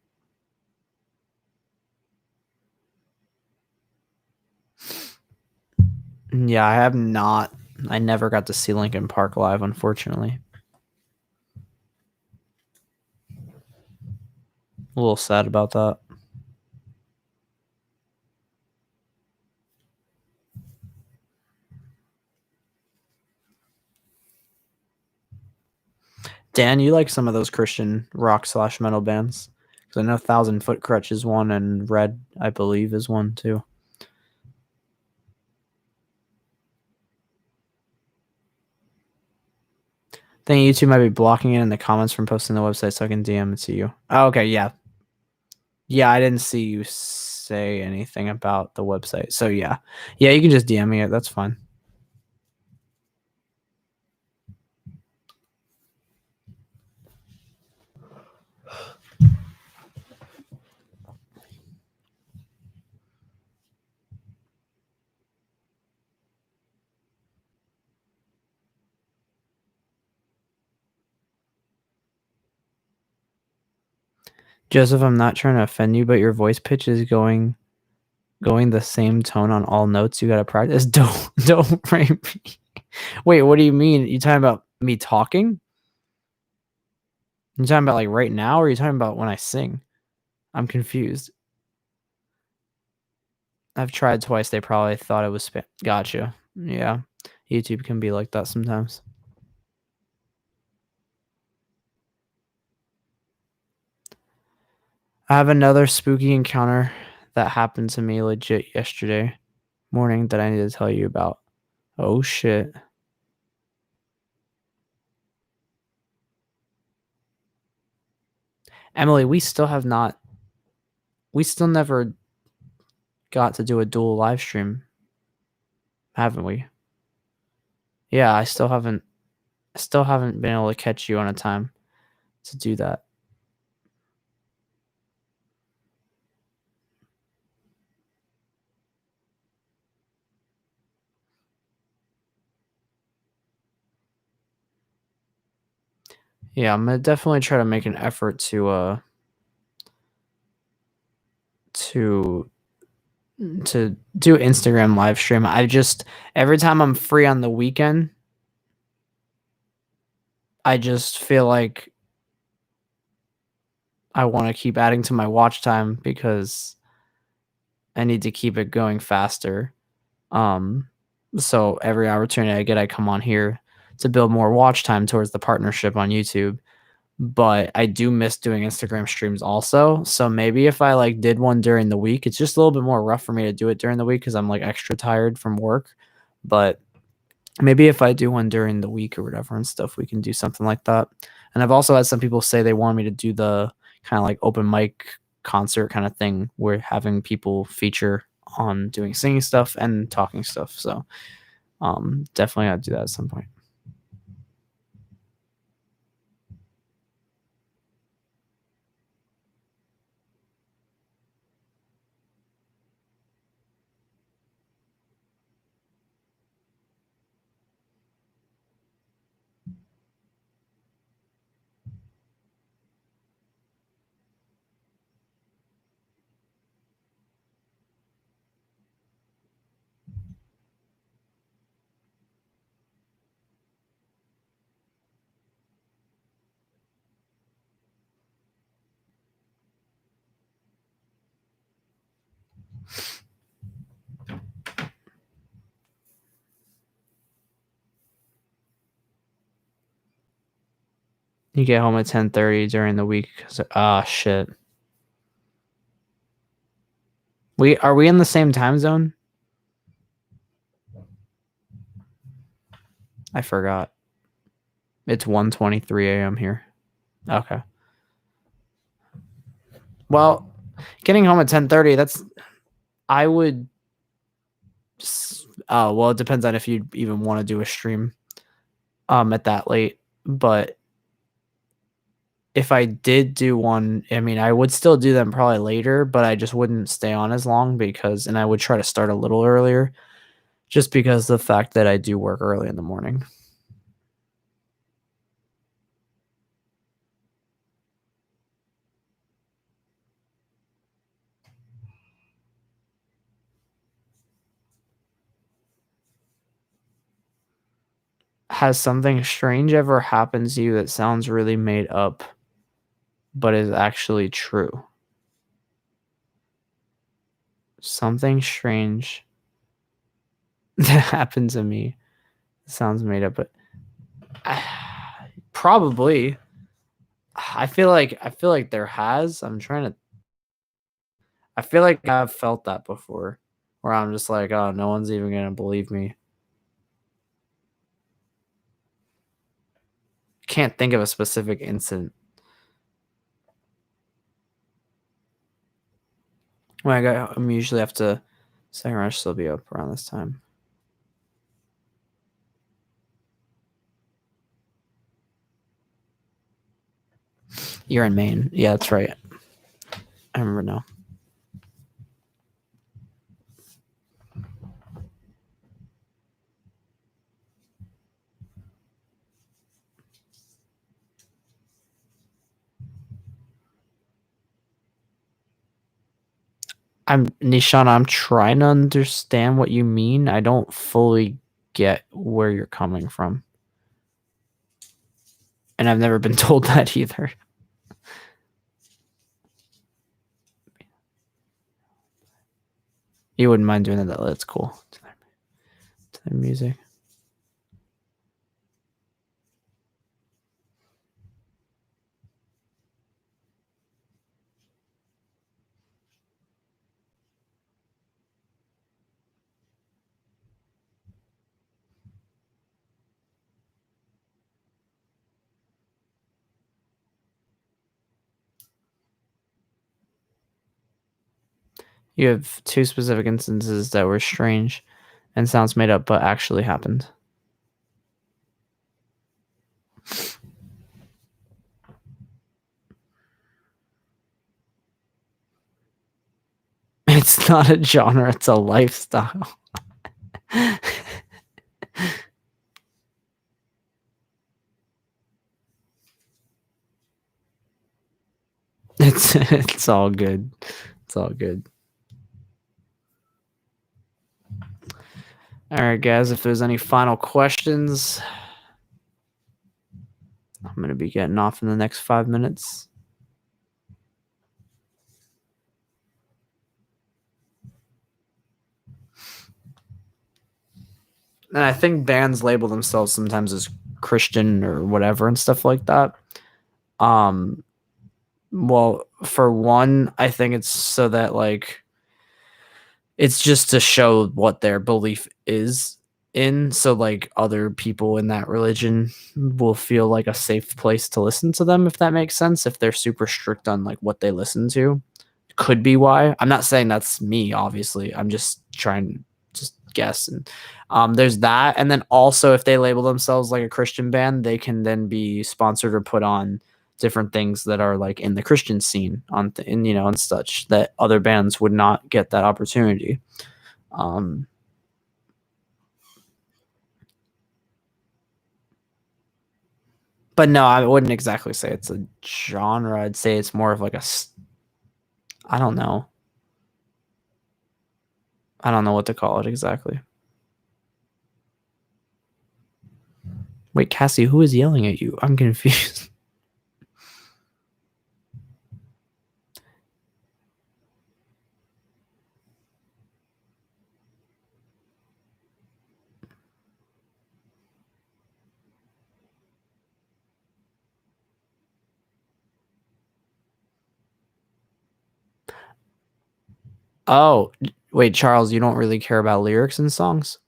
Yeah, I have not. I never got to see Linkin Park live, unfortunately. A little sad about that. Dan, you like some of those Christian rock slash metal bands? Because I know Thousand Foot Crutch is one, and Red, I believe, is one too. Think YouTube might be blocking it in the comments from posting the website so I can DM it to you. Oh, okay, yeah. Yeah, I didn't see you say anything about the website. So yeah. Yeah, you can just DM me it. That's fine. Joseph, I'm not trying to offend you, but your voice pitch is going the same tone on all notes. You gotta practice. Don't rate me. Wait, what do you mean? You talking about me talking? You talking about like right now, or are you talking about when I sing? I'm confused. I've tried twice. They probably thought it was spam. Gotcha. Yeah, YouTube can be like that sometimes. I have another spooky encounter that happened to me legit yesterday morning that I need to tell you about. Oh shit. Emily, we still never got to do a dual live stream, haven't we? Yeah, I still haven't been able to catch you on a time to do that. Yeah, I'm gonna definitely try to make an effort to to do Instagram live stream. I just every time I'm free on the weekend, I just feel like I want to keep adding to my watch time because I need to keep it going faster. Um, so every opportunity I get, I come on here to build more watch time towards the partnership on YouTube. But I do miss doing Instagram streams also. So maybe if I like did one during the week, it's just a little bit more rough for me to do it during the week because I'm like extra tired from work. But maybe if I do one during the week or whatever and stuff, we can do something like that. And I've also had some people say they want me to do the kind of like open mic concert kind of thing where having people feature on doing singing stuff and talking stuff. So definitely I'll do that at some point. You get home at 10:30 during the week. Shit. We in the same time zone? I forgot. It's 1:23 a.m. here. Okay. Well, getting home at 10:30, that's I would oh, well, it depends on if you even want to do a stream at that late, but if I did do one, I mean, I would still do them probably later, but I just wouldn't stay on as long because and I would try to start a little earlier just because of the fact that I do work early in the morning. Has something strange ever happened to you that sounds really made up, but is actually true? Something strange that happened to me sounds made up, but probably. I feel like there has. I feel like I've felt that before, where I'm just like, oh, no one's even gonna believe me. Can't think of a specific incident. When I'm usually have to. Second rush still be up around this time. You're in Maine. Yeah, that's right. I remember now. Nishan, I'm trying to understand what you mean. I don't fully get where you're coming from. And I've never been told that either. You wouldn't mind doing that? That's cool. To the music. You have two specific instances that were strange and sounds made up, but actually happened. It's not a genre, it's a lifestyle. It's all good. It's all good. All right, guys, if there's any final questions, I'm going to be getting off in the next 5 minutes. And I think bands label themselves sometimes as Christian or whatever and stuff like that. Well, for one, I think it's so that like it's just to show what their belief is in, so like other people in that religion will feel like a safe place to listen to them, if that makes sense. If they're super strict on like what they listen to, could be why. I'm not saying that's me, obviously. I'm just trying to just guess. And there's that. And then also, if they label themselves like a Christian band, they can then be sponsored or put on different things that are like in the Christian scene and such, that other bands would not get that opportunity. But no, I wouldn't exactly say it's a genre. I'd say it's more of like I don't know. I don't know what to call it exactly. Wait, Cassie, who is yelling at you? I'm confused. Oh, wait, Charles, you don't really care about lyrics in songs?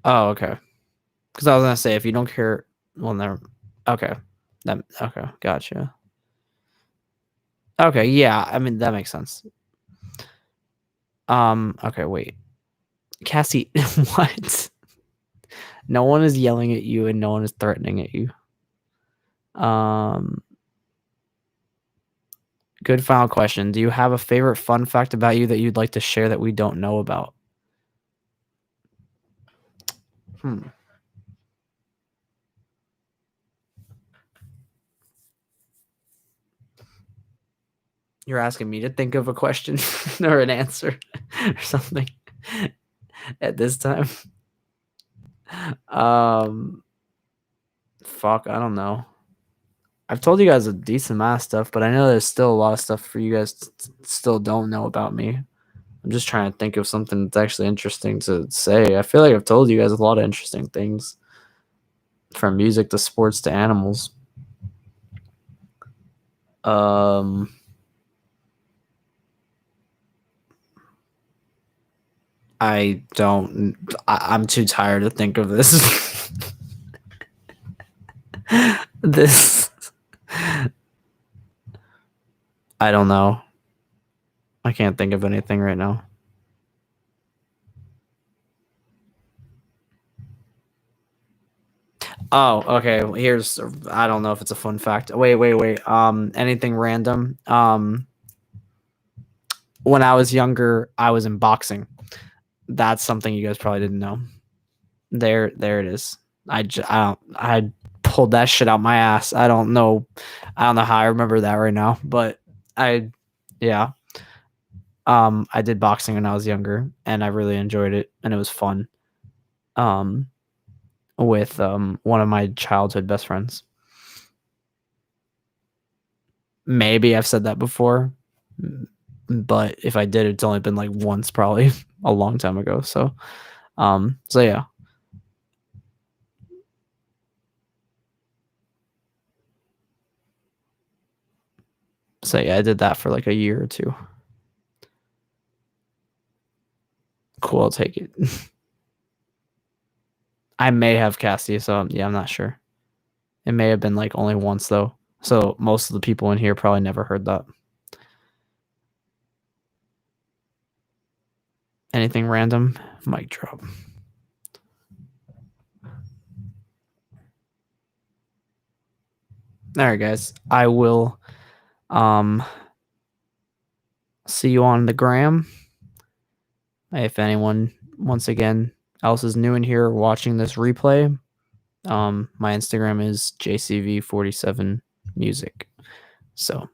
Oh, okay. Because I was gonna say, if you don't care, well, never. Okay, okay, gotcha. Okay, yeah, I mean that makes sense. Okay, wait, Cassie, what? No one is yelling at you, and no one is threatening at you. Good final question. Do you have a favorite fun fact about you that you'd like to share that we don't know about? Hmm. You're asking me to think of a question or an answer or something at this time. Um, fuck, I don't know. I've told you guys a decent amount of stuff, but I know there's still a lot of stuff for you guys still don't know about me. I'm just trying to think of something that's actually interesting to say. I feel like I've told you guys a lot of interesting things, from music to sports to animals. Um, I don't. I'm too tired to think of this. This. I don't know. I can't think of anything right now. Oh, okay. Here's. I don't know if it's a fun fact. Wait. Anything random? When I was younger, I was in boxing. That's something you guys probably didn't know. There it is. I pulled that shit out my ass. I don't know how I remember that right now, but I, yeah. I did boxing when I was younger, and I really enjoyed it, and it was fun. Um, with one of my childhood best friends. Maybe I've said that before, but if I did, it's only been like once, probably a long time ago. So yeah. So yeah, I did that for like a year or two. Cool, I'll take it. I may have Cassie, so yeah, I'm not sure. It may have been like only once though. So most of the people in here probably never heard that. Anything random? Mic drop. All right, guys. I will see you on the gram. If anyone once again else is new in here watching this replay, my Instagram is jcv47music. So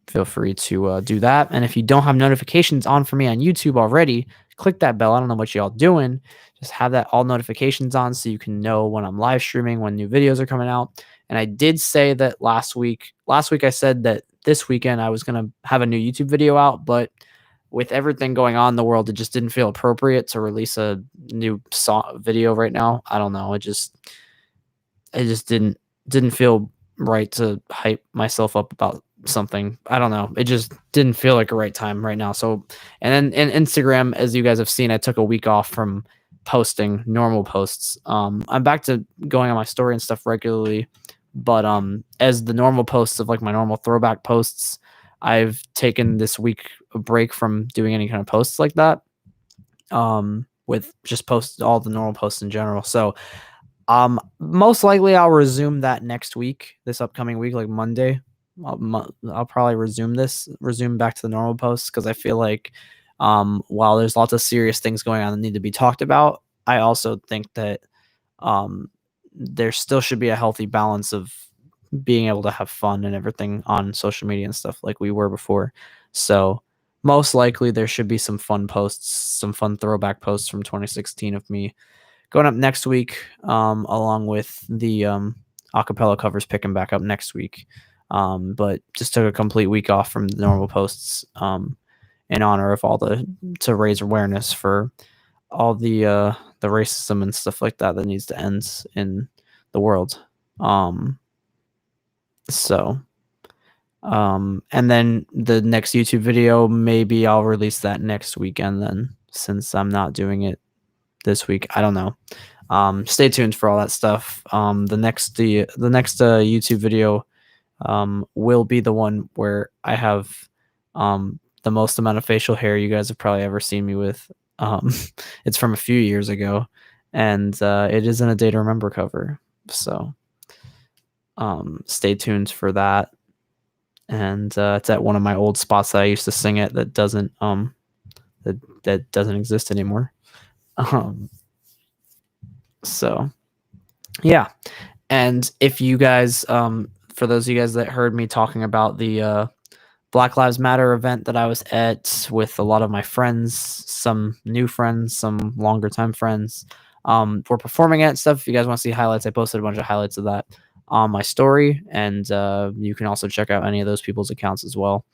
feel free to do that. And if you don't have notifications on for me on YouTube already, click that bell. I don't know what y'all doing. Just have that all notifications on so you can know when I'm live streaming, when new videos are coming out. And I did say that last week I said that this weekend I was going to have a new YouTube video out, but with everything going on in the world, it just didn't feel appropriate to release a new video right now. I don't know. It just didn't feel right to hype myself up about something. I don't know. It just didn't feel like a right time right now. So, and then in Instagram, as you guys have seen, I took a week off from posting normal posts. I'm back to going on my story and stuff regularly, but as the normal posts of like my normal throwback posts, I've taken this week a break from doing any kind of posts like that. With just post all the normal posts in general. So most likely I'll resume that next week, this upcoming week, like Monday. I'll probably resume back to the normal posts because I feel like while there's lots of serious things going on that need to be talked about, I also think that there still should be a healthy balance of being able to have fun and everything on social media and stuff like we were before. So most likely there should be some fun posts, some fun throwback posts from 2016 of me going up next week, along with the acapella covers picking back up next week. But just took a complete week off from the normal posts in honor of to raise awareness for all the racism and stuff like that that needs to end in the world. So and then the next YouTube video, maybe I'll release that next weekend then, since I'm not doing it this week. I don't know. Stay tuned for all that stuff. The next YouTube video will be the one where I have the most amount of facial hair you guys have probably ever seen me with. It's from a few years ago, and it is in a Day to Remember cover. So stay tuned for that. and it's at one of my old spots that I used to sing at that doesn't that doesn't exist anymore. Um, so yeah, and if you guys, for those of you guys that heard me talking about the Black Lives Matter event that I was at with a lot of my friends, some new friends, some longer time friends. We're performing at stuff. If you guys want to see highlights, I posted a bunch of highlights of that on my story, and you can also check out any of those people's accounts as well.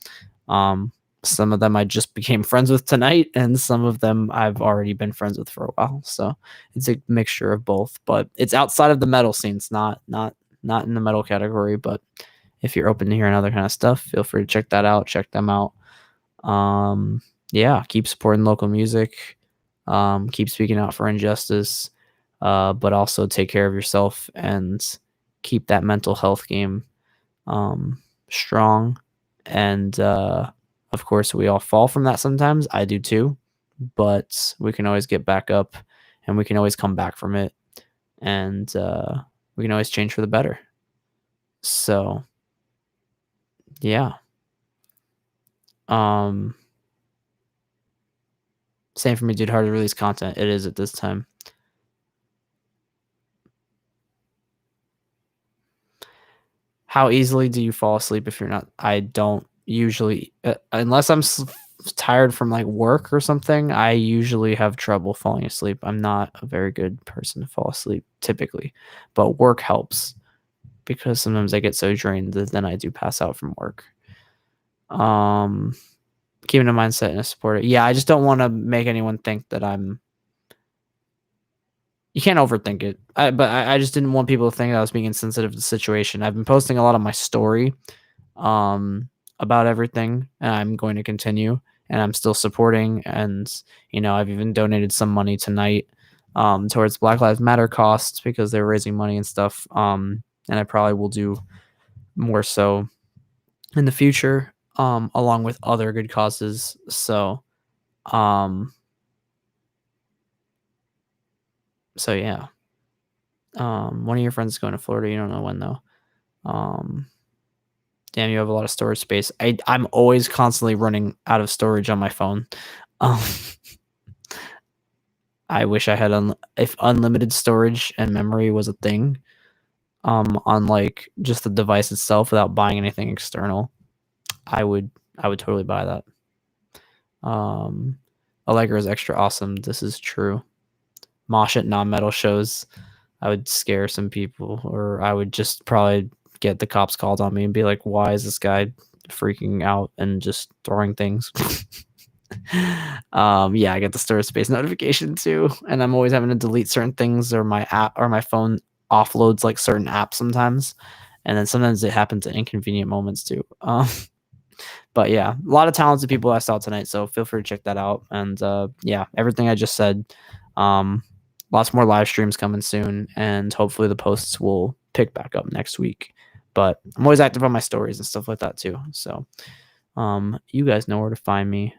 Um, some of them I just became friends with tonight, and some of them I've already been friends with for a while. So it's a mixture of both, but it's outside of the metal scene. It's not in the metal category, but if you're open to hearing other kind of stuff, feel free to check that out. Check them out. Yeah, keep supporting local music. Keep speaking out for injustice, but also take care of yourself and keep that mental health game strong. And of course, we all fall from that sometimes. I do too, but we can always get back up, and we can always come back from it, and we can always change for the better. So yeah. Um, Same for me, dude. Hard to release content. It is at this time. How easily do you fall asleep if you're not? I don't usually, unless I'm tired from like work or something. I usually have trouble falling asleep. I'm not a very good person to fall asleep typically, but work helps because sometimes I get so drained that then I do pass out from work. Keeping a mindset and a support. Yeah, I just don't want to make anyone think that I'm. You can't overthink it. But I just didn't want people to think that I was being insensitive to the situation. I've been posting a lot on my story about everything, and I'm going to continue. And I'm still supporting, and I've even donated some money tonight towards Black Lives Matter costs because they're raising money and stuff. And I probably will do more so in the future, along with other good causes. So, so yeah. One of your friends is going to Florida. You don't know when though. Damn, you have a lot of storage space. I'm always constantly running out of storage on my phone. Um, I wish I had if unlimited storage and memory was a thing. On like just the device itself without buying anything external, I would totally buy that. Allegra is extra awesome. This is true. Mosh at non-metal shows, I would scare some people, or I would just probably get the cops called on me and be like, why is this guy freaking out and just throwing things? Yeah, I get the storage space notification too, and I'm always having to delete certain things, or my app or my phone offloads like certain apps sometimes, and then sometimes it happens at inconvenient moments too. But yeah, a lot of talented people I saw tonight, so feel free to check that out. And yeah, everything I just said. Lots more live streams coming soon, and hopefully the posts will pick back up next week. But I'm always active on my stories and stuff like that too. So you guys know where to find me.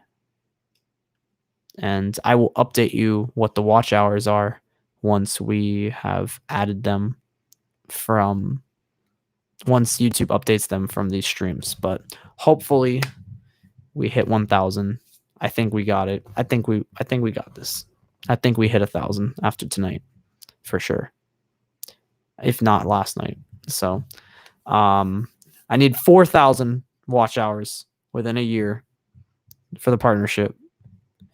And I will update you what the watch hours are once we have added them once YouTube updates them from these streams. But hopefully we hit 1,000. I think we got it. I think we got this. I think we hit 1,000 after tonight for sure. If not last night. So I need 4,000 watch hours within a year for the partnership,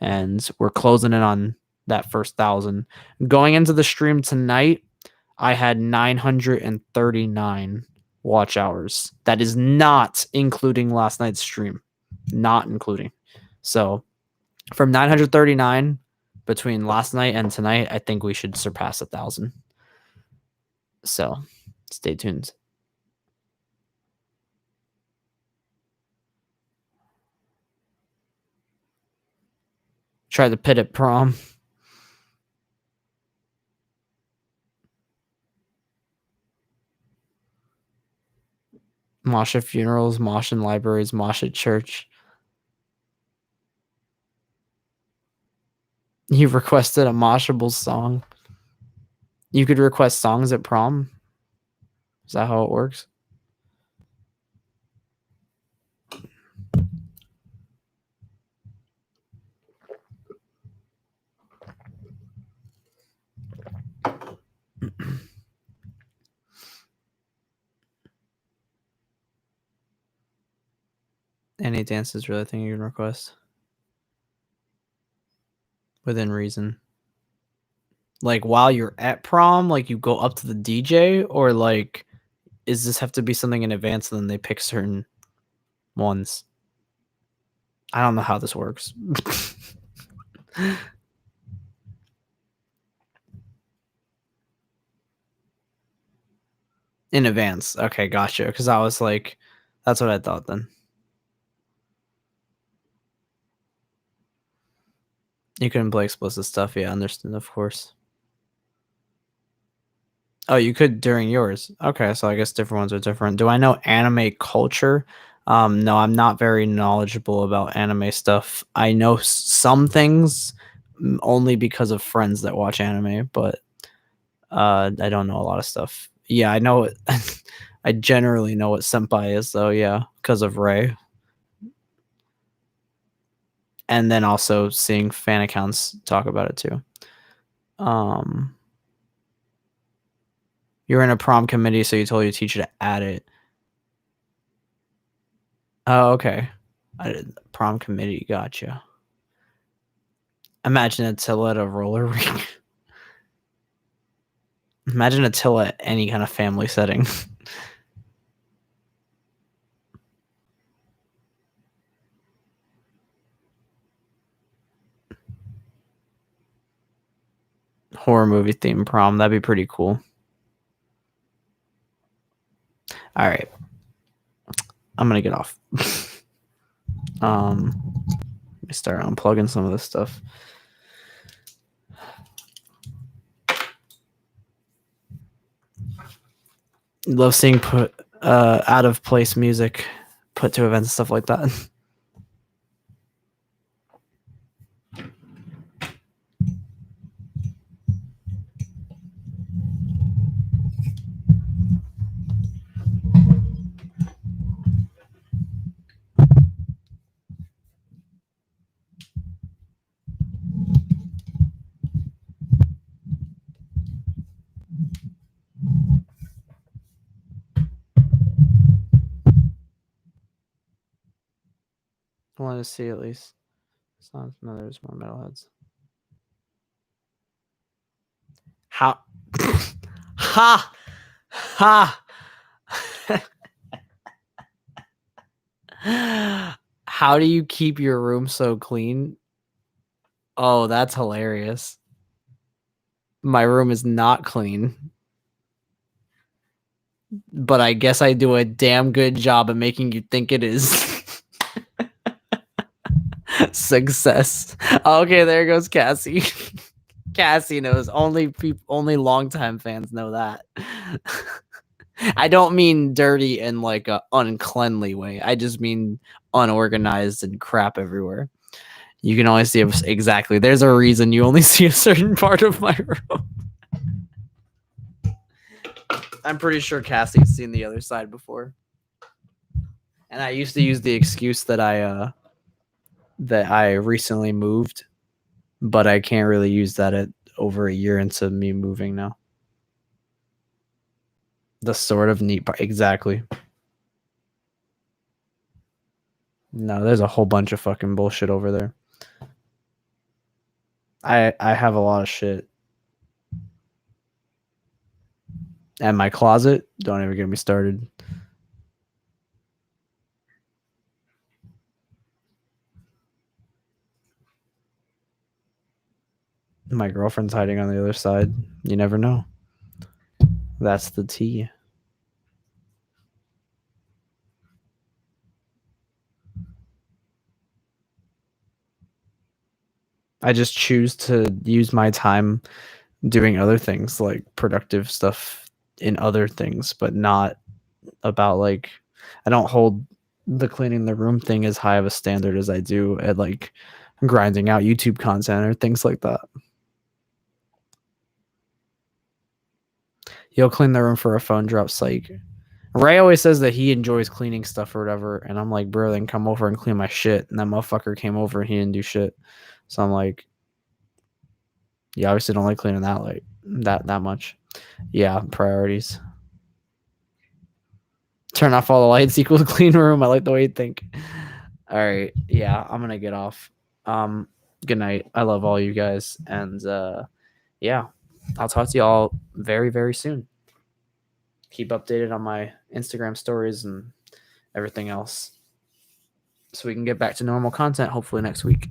and we're closing in on that first 1,000. Going into the stream tonight, I had 939 watch hours. That is not including last night's stream. Not including. So from 939 between last night and tonight, I think we should surpass 1,000. So stay tuned. Try the pit at prom. Mosh at funerals, mosh in libraries, mosh at church. You requested a moshable song. You could request songs at prom. Is that how it works? Any dances really thing you can request within reason. Like while you're at prom, like you go up to the DJ, or like is this have to be something in advance and then they pick certain ones? I don't know how this works. In advance. Okay, gotcha. Because I was like, that's what I thought then. You couldn't play explicit stuff. Yeah, understood, of course. Oh, you could during yours. Okay, so I guess different ones are different. Do I know anime culture? No, I'm not very knowledgeable about anime stuff. I know some things only because of friends that watch anime, but I don't know a lot of stuff. Yeah, I know it. I generally know what senpai is, though. Yeah, because of Ray, and then also seeing fan accounts talk about it too. Um, you're in a prom committee, so you told your teacher to add it. Oh, okay. I did prom committee. Gotcha. Imagine Attila at a roller rink. Imagine Attila at any kind of family setting. Horror movie theme prom. That'd be pretty cool. All right. I'm gonna get off. Let me start unplugging some of this stuff. Love seeing put out of place music put to events and stuff like that. I wanted to see at least. No, there's more metalheads. How? Ha! Ha! How do you keep your room so clean? Oh, that's hilarious. My room is not clean, but I guess I do a damn good job of making you think it is. Success. Okay, there goes Cassie. Cassie knows. Only longtime fans know that. I don't mean dirty in like a uncleanly way. I just mean unorganized and crap everywhere. You can only see exactly. There's a reason you only see a certain part of my room. I'm pretty sure Cassie's seen the other side before. And I used to use the excuse that I recently moved, but I can't really use that at over a year into me moving now. The sort of neat part. Exactly. No, there's a whole bunch of fucking bullshit over there. I have a lot of shit. And my closet, don't ever get me started. My girlfriend's hiding on the other side. You never know. That's the tea. I just choose to use my time doing other things, like productive stuff in other things, but not about like I don't hold the cleaning the room thing as high of a standard as I do at like grinding out YouTube content or things like that. You'll clean the room for a phone drop, psych. Ray always says that he enjoys cleaning stuff or whatever, and I'm like, bro, then come over and clean my shit. And that motherfucker came over and he didn't do shit. So I'm like, you obviously don't like cleaning that much. Yeah, priorities. Turn off all the lights equals clean room. I like the way you think. All right. Yeah, I'm gonna get off. Good night. I love all you guys. And yeah, I'll talk to you all very, very soon. Keep updated on my Instagram stories and everything else. So we can get back to normal content hopefully next week.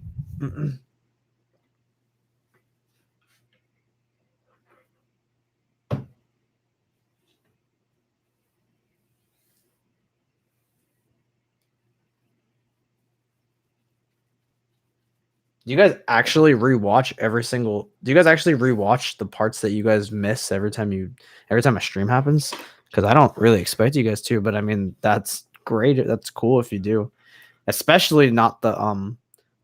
Do you guys actually rewatch every single? Do you guys actually rewatch the parts that you guys miss every time a stream happens? Because I don't really expect you guys to, but I mean that's great. That's cool if you do, especially not the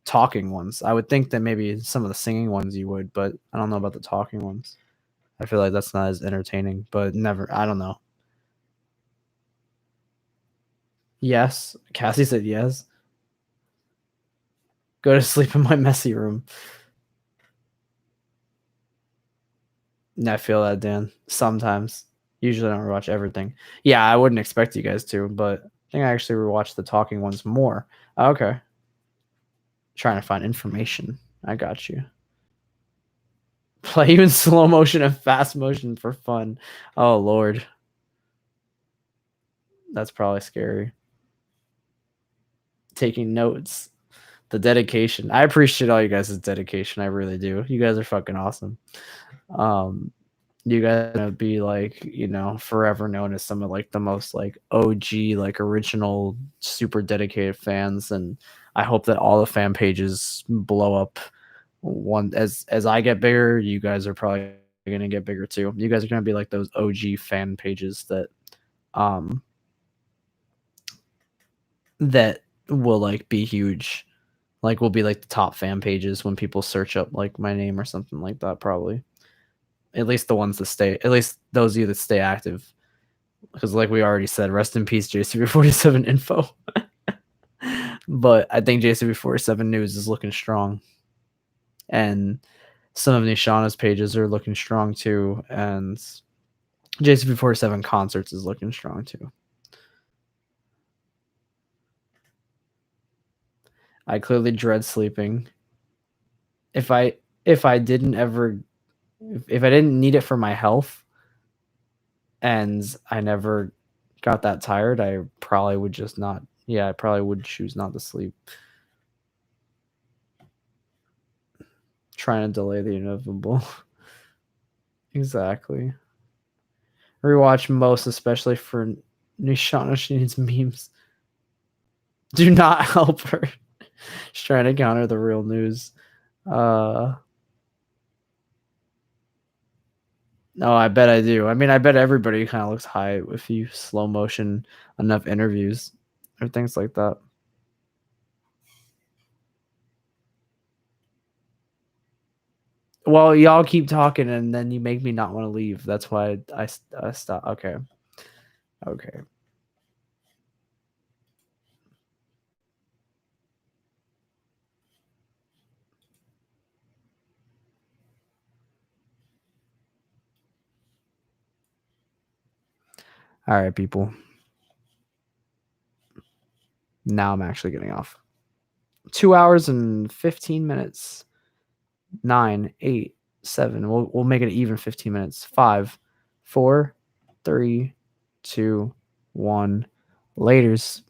talking ones. I would think that maybe some of the singing ones you would, but I don't know about the talking ones. I feel like that's not as entertaining, but never. I don't know. Yes, Cassie said yes. Go to sleep in my messy room. I feel that, Dan. Sometimes. Usually I don't rewatch everything. Yeah, I wouldn't expect you guys to, but I think I actually rewatch the talking ones more. Okay. Trying to find information. I got you. Play you in slow motion and fast motion for fun. Oh, Lord. That's probably scary. Taking notes. The dedication. I appreciate all you guys' dedication. I really do. You guys are fucking awesome. You guys are gonna be like, forever known as some of like the most like OG, like original, super dedicated fans, and I hope that all the fan pages blow up. One as I get bigger, you guys are probably gonna get bigger too. You guys are gonna be like those OG fan pages um that will like be huge. Like will be like the top fan pages when people search up like my name or something like that, probably. At least the ones that stay, at least those of you that stay active. Because like we already said, rest in peace, JCB47 info. But I think JCB47 news is looking strong. And some of Nishana's pages are looking strong too. And JCB47 concerts is looking strong too. I clearly dread sleeping. If I didn't ever, if I didn't need it for my health, and I never got that tired, I probably would just not. Yeah, I probably would choose not to sleep. Trying to delay the inevitable. Exactly. Rewatch most, especially for Nishana. She needs memes. Do not help her. She's trying to counter the real news. No, I bet I do. I mean, I bet everybody kind of looks high if you slow motion enough interviews or things like that. Well, y'all keep talking, and then you make me not want to leave. That's why I stop. Okay. Okay. All right, people. Now I'm actually getting off. 2 hours and 15 minutes. 9, 8, 7. We'll make it even 15 minutes. 5, 4, 3, 2, 1. Laters.